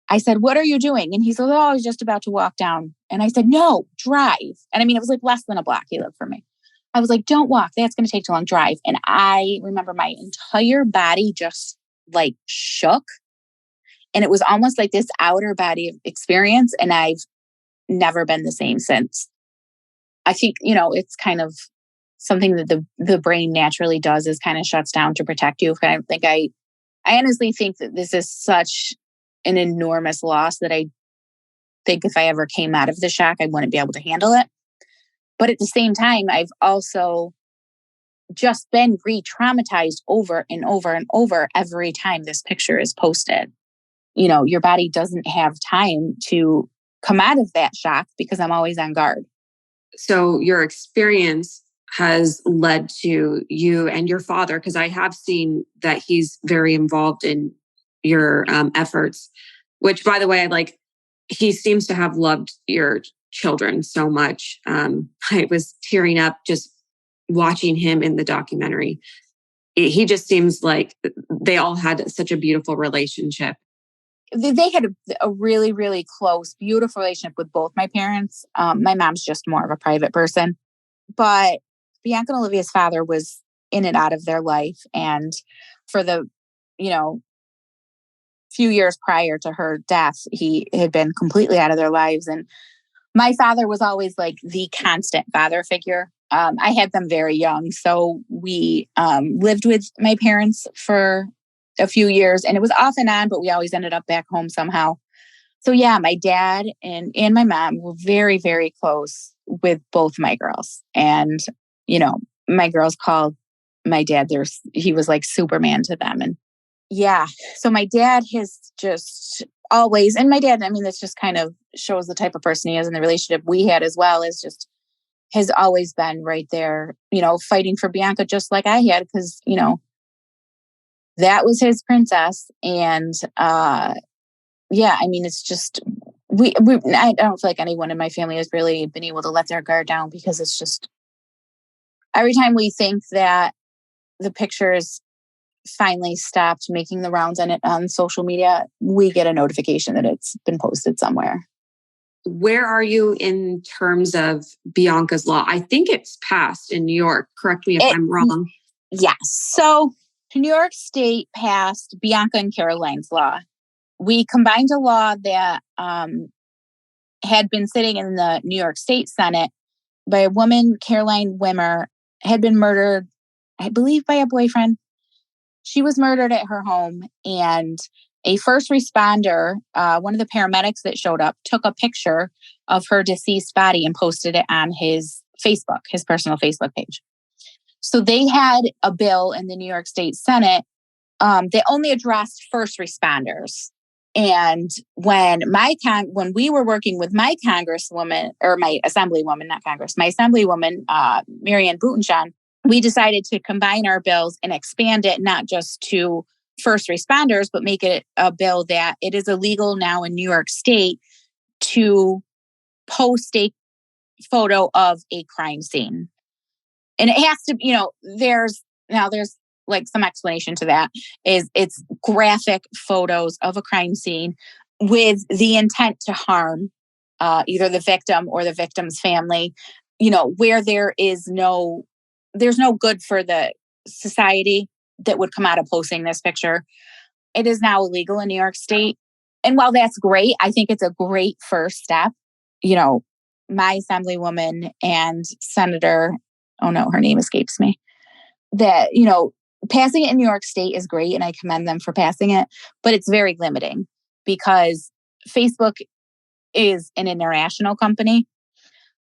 I said, "What are you doing?" And he said, "Oh, I was just about to walk down." And I said, "No, drive." And I mean, it was like less than a block he lived from me. I was like, "Don't walk. That's going to take too long. Drive." And I remember my entire body just like shook. And it was almost like this outer body experience. And I've never been the same since. I think, it's kind of something that the brain naturally does, is kind of shuts down to protect you. I honestly think that this is such an enormous loss that I think if I ever came out of the shock, I wouldn't be able to handle it. But at the same time, I've also just been re-traumatized over and over and over every time this picture is posted. Your body doesn't have time to come out of that shock because I'm always on guard. So your experience has led to you and your father, because I have seen that he's very involved in your efforts, which, by the way, he seems to have loved your children so much. I was tearing up just watching him in the documentary. He just seems like they all had such a beautiful relationship. They had a really, really close, beautiful relationship with both my parents. My mom's just more of a private person. But Bianca and Olivia's father was in and out of their life. And for the, few years prior to her death, he had been completely out of their lives. And my father was always like the constant father figure. I had them very young. So we lived with my parents for a few years, and it was off and on, but we always ended up back home somehow. So yeah, my dad and my mom were very, very close with both my girls. And, my girls called my dad, he was like Superman to them. And yeah, so my dad has just always, and my dad, I mean, this just kind of shows the type of person he is, and the relationship we had as well is just, has always been right there, fighting for Bianca just like I had, because, that was his princess. And yeah, I mean, it's just, I don't feel like anyone in my family has really been able to let their guard down, because it's just, every time we think that the pictures finally stopped making the rounds on social media, we get a notification that it's been posted somewhere. Where are you in terms of Bianca's law? I think it's passed in New York. Correct me if I'm wrong. Yes. So New York State passed Bianca and Caroline's law. We combined a law that had been sitting in the New York State Senate by a woman, Caroline Wimmer, had been murdered, I believe, by a boyfriend. She was murdered at her home, and a first responder, one of the paramedics that showed up, took a picture of her deceased body and posted it on his Facebook, his personal Facebook page. So they had a bill in the New York State Senate that only addressed first responders. And when we were working with my congresswoman, or my assemblywoman, not Congress, my assemblywoman, Marianne Boutenshon, we decided to combine our bills and expand it not just to first responders, but make it a bill that it is illegal now in New York State to post a photo of a crime scene. And it has to, there's like some explanation to that, is it's graphic photos of a crime scene with the intent to harm either the victim or the victim's family, where there's no good for the society that would come out of posting this picture. It is now illegal in New York State. And while that's great, I think it's a great first step. My assemblywoman and Senator, oh no, her name escapes me, that, passing it in New York State is great, and I commend them for passing it, but it's very limiting because Facebook is an international company.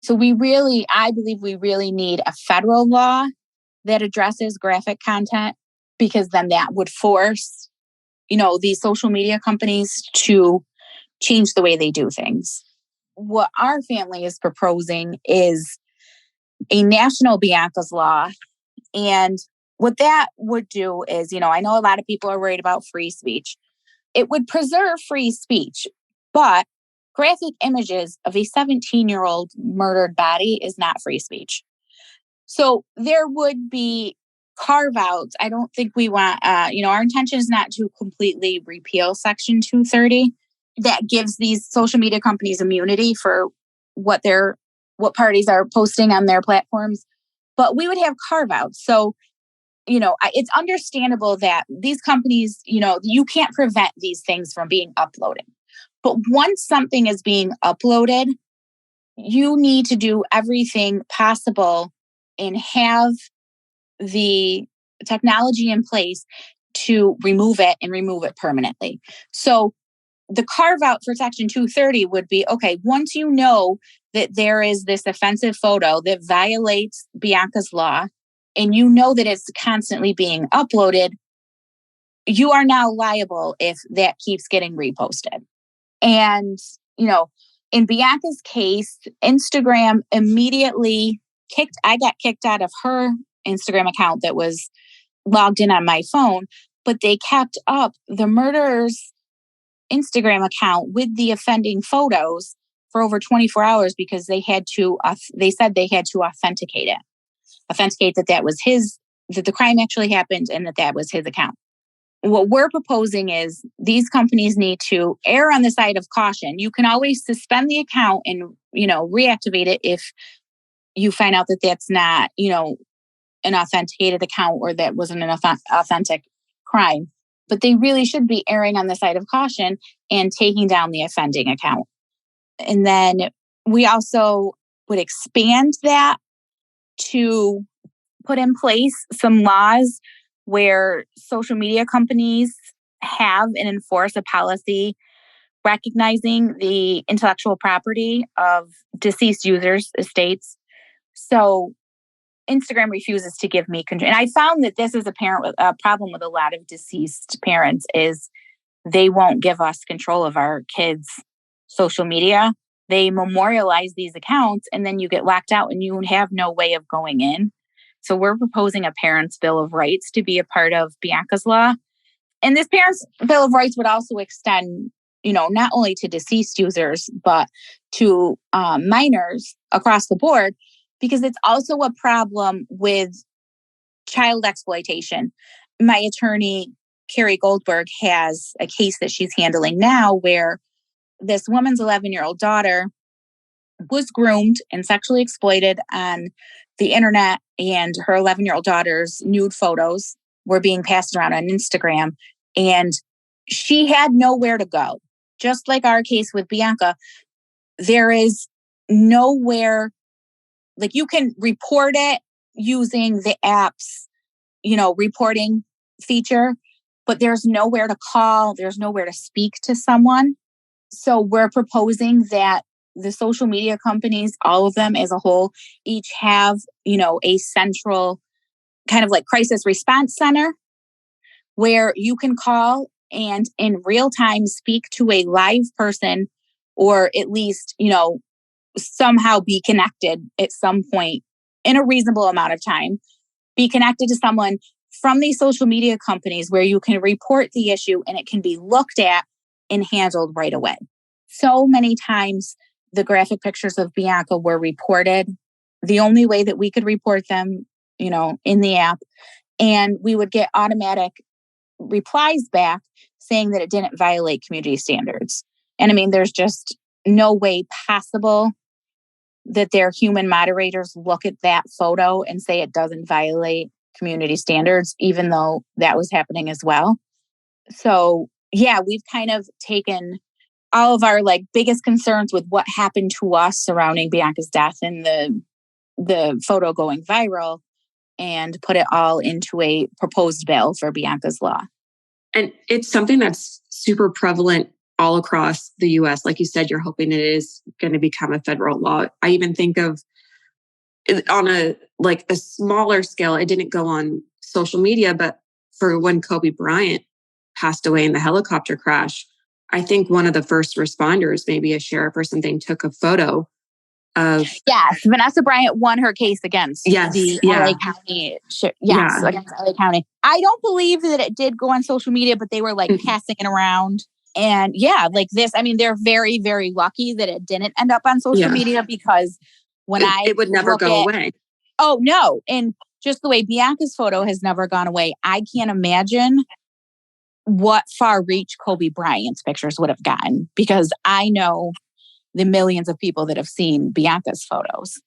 So I believe we really need a federal law that addresses graphic content, because then that would force, these social media companies to change the way they do things. What our family is proposing is a national Bianca's law. And what that would do is, I know a lot of people are worried about free speech. It would preserve free speech, but graphic images of a 17-year-old murdered body is not free speech. So there would be carve-outs. I don't think we want, our intention is not to completely repeal Section 230. That gives these social media companies immunity for what parties are posting on their platforms. But we would have carve-outs. So, it's understandable that these companies, you can't prevent these things from being uploaded. But once something is being uploaded, you need to do everything possible and have the technology in place to remove it and remove it permanently. So the carve out for Section 230 would be, okay, once you know that there is this offensive photo that violates Bianca's law, and you know that it's constantly being uploaded, you are now liable if that keeps getting reposted. And, in Bianca's case, Instagram immediately I got kicked out of her Instagram account that was logged in on my phone, but they kept up the murderer's Instagram account with the offending photos for over 24 hours because they said they had to authenticate that the crime actually happened and that was his account. What we're proposing is these companies need to err on the side of caution. You can always suspend the account and, reactivate it if you find out that that's not, an authenticated account or that wasn't an authentic crime. But they really should be erring on the side of caution and taking down the offending account. And then we also would expand that to put in place some laws where social media companies have and enforce a policy recognizing the intellectual property of deceased users' estates. So Instagram refuses to give me control. And I found that this is a problem with a lot of deceased parents is they won't give us control of our kids' social media. They memorialize these accounts and then you get locked out and you have no way of going in. So we're proposing a Parents' Bill of Rights to be a part of Bianca's law. And this Parents' Bill of Rights would also extend, not only to deceased users, but to minors across the board, because it's also a problem with child exploitation. My attorney, Carrie Goldberg, has a case that she's handling now where this woman's 11-year-old daughter was groomed and sexually exploited on the internet, and her 11-year-old daughter's nude photos were being passed around on Instagram, and she had nowhere to go. Just like our case with Bianca, there is nowhere, like you can report it using the app's, reporting feature, but there's nowhere to call, there's nowhere to speak to someone. So we're proposing that the social media companies, all of them as a whole, each have, a central kind of like crisis response center where you can call and in real time speak to a live person, or at least, somehow be connected at some point in a reasonable amount of time, be connected to someone from these social media companies where you can report the issue and it can be looked at and handled right away. So many times the graphic pictures of Bianca were reported the only way that we could report them, in the app. And we would get automatic replies back saying that it didn't violate community standards. And I mean, there's just no way possible that their human moderators look at that photo and say it doesn't violate community standards, even though that was happening as well. So yeah, we've kind of taken all of our biggest concerns with what happened to us surrounding Bianca's death and the photo going viral and put it all into a proposed bill for Bianca's law. And it's something that's super prevalent all across the US. Like you said, you're hoping it is going to become a federal law. I even think of on a smaller scale, it didn't go on social media, but for when Kobe Bryant passed away in the helicopter crash, I think one of the first responders, maybe a sheriff or something, took a photo of... Yes, Vanessa Bryant won her case against the LA County. Against LA County. I don't believe that it did go on social media, but they were passing it around. And this, I mean, they're very, very lucky that it didn't end up on social media, because when it would never go away. Oh, no. And just the way Bianca's photo has never gone away, I can't imagine what far reach Kobe Bryant's pictures would have gotten, because I know the millions of people that have seen Bianca's photos.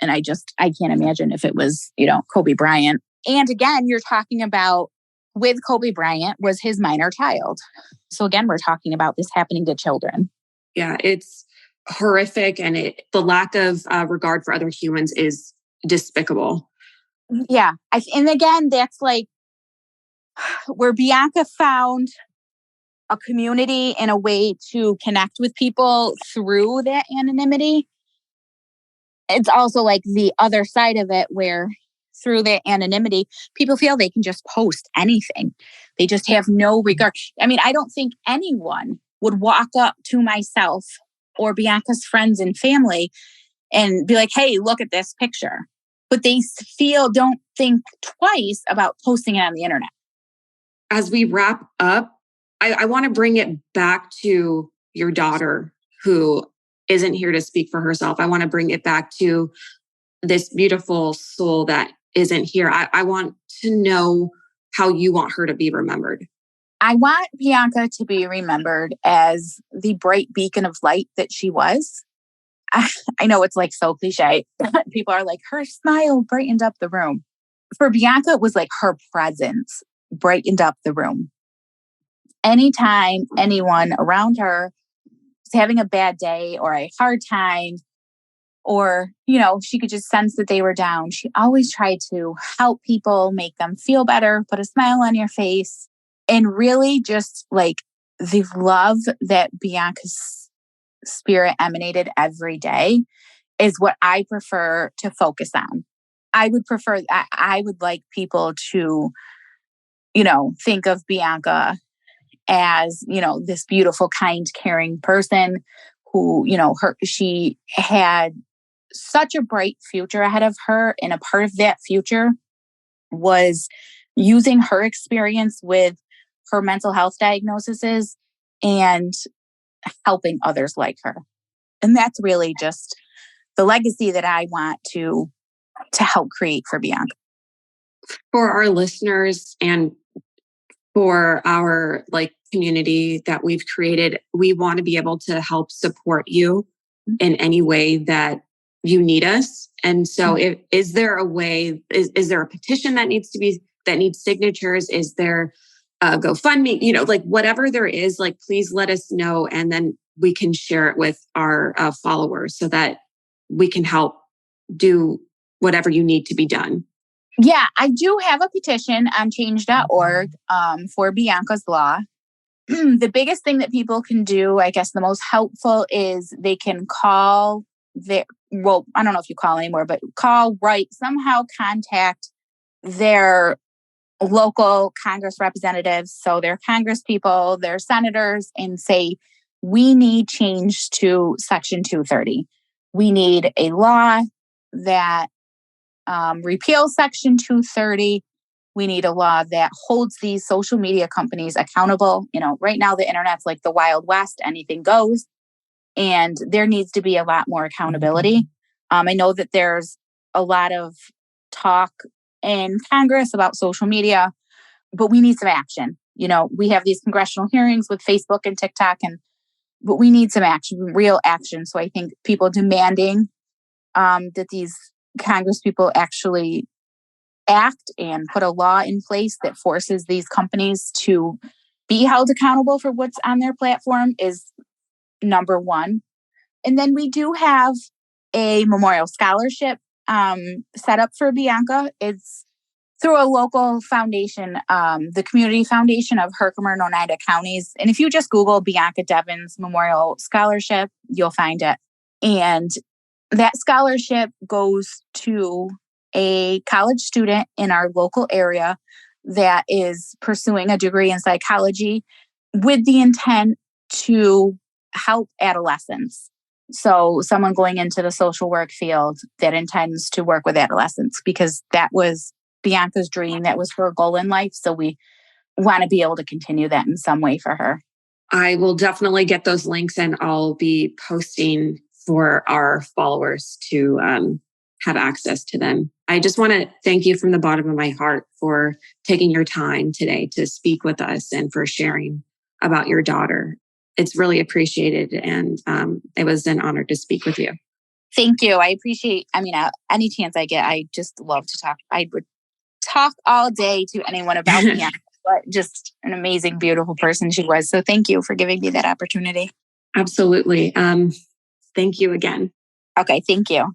And I can't imagine if it was, Kobe Bryant. And again, you're talking about with Kobe Bryant was his minor child. So again, we're talking about this happening to children. Yeah, it's horrific. And the lack of regard for other humans is despicable. Yeah. And again, that's where Bianca found a community and a way to connect with people through that anonymity. It's also the other side of it, where through that anonymity, people feel they can just post anything. They just have no regard. I mean, I don't think anyone would walk up to myself or Bianca's friends and family and be like, hey, look at this picture. But they don't think twice about posting it on the internet. As we wrap up, I want to bring it back to your daughter, who isn't here to speak for herself. I want to bring it back to this beautiful soul that isn't here. I want to know how you want her to be remembered. I want Bianca to be remembered as the bright beacon of light that she was. I know it's so cliche. People are like, her smile brightened up the room. For Bianca, it was her presence brightened up the room. Anytime anyone around her was having a bad day or a hard time, or, she could just sense that they were down, she always tried to help people, make them feel better, put a smile on your face, and really just the love that Bianca's spirit emanated every day is what I prefer to focus on. I would like people to, think of Bianca as, this beautiful, kind, caring person who, she had such a bright future ahead of her. And a part of that future was using her experience with her mental health diagnoses and helping others like her. And that's really just the legacy that I want to help create for Bianca. For our listeners and for our community that we've created, we want to be able to help support you in any way that you need us. And so is there a way, is there a petition that needs signatures? Is there a GoFundMe? Like whatever there is, like, please let us know. And then we can share it with our followers so that we can help do whatever you need to be done. Yeah, I do have a petition on change.org for Bianca's Law. The biggest thing that people can do, I guess the most helpful, is they can call I don't know if you call anymore, but write, somehow contact their local Congress representatives. So their Congress people, their senators, and say, we need change to Section 230. We need a law that repeals Section 230. We need a law that holds these social media companies accountable. Right now the internet's like the Wild West, anything goes. And there needs to be a lot more accountability. I know that there's a lot of talk in Congress about social media, but we need some action. We have these congressional hearings with Facebook and TikTok, but we need some action, real action. So I think people demanding that these Congress people actually act and put a law in place that forces these companies to be held accountable for what's on their platform is number one. And then we do have a memorial scholarship set up for Bianca. It's through a local foundation, the Community Foundation of Herkimer and Oneida counties. And if you just Google Bianca Devins Memorial Scholarship, you'll find it. And that scholarship goes to a college student in our local area that is pursuing a degree in psychology with the intent to help adolescents. So someone going into the social work field that intends to work with adolescents, because that was Bianca's dream. That was her goal in life. So we want to be able to continue that in some way for her. I will definitely get those links, and I'll be posting for our followers to have access to them. I just want to thank you from the bottom of my heart for taking your time today to speak with us and for sharing about your daughter. It's really appreciated, and it was an honor to speak with you. Thank you. I appreciate, any chance I get, I just love to talk. I would talk all day to anyone about Bianca, but just an amazing, beautiful person she was. So thank you for giving me that opportunity. Absolutely. Thank you again. Okay, thank you.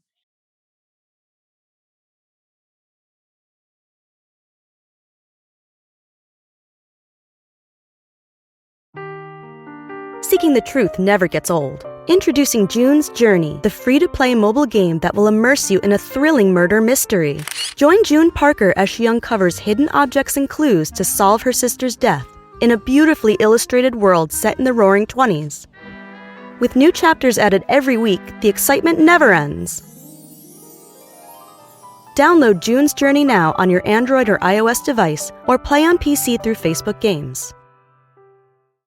Seeking the truth never gets old. Introducing June's Journey, the free-to-play mobile game that will immerse you in a thrilling murder mystery. Join June Parker as she uncovers hidden objects and clues to solve her sister's death in a beautifully illustrated world set in the Roaring '20s. With new chapters added every week, the excitement never ends. Download June's Journey now on your Android or iOS device, or play on PC through Facebook Games.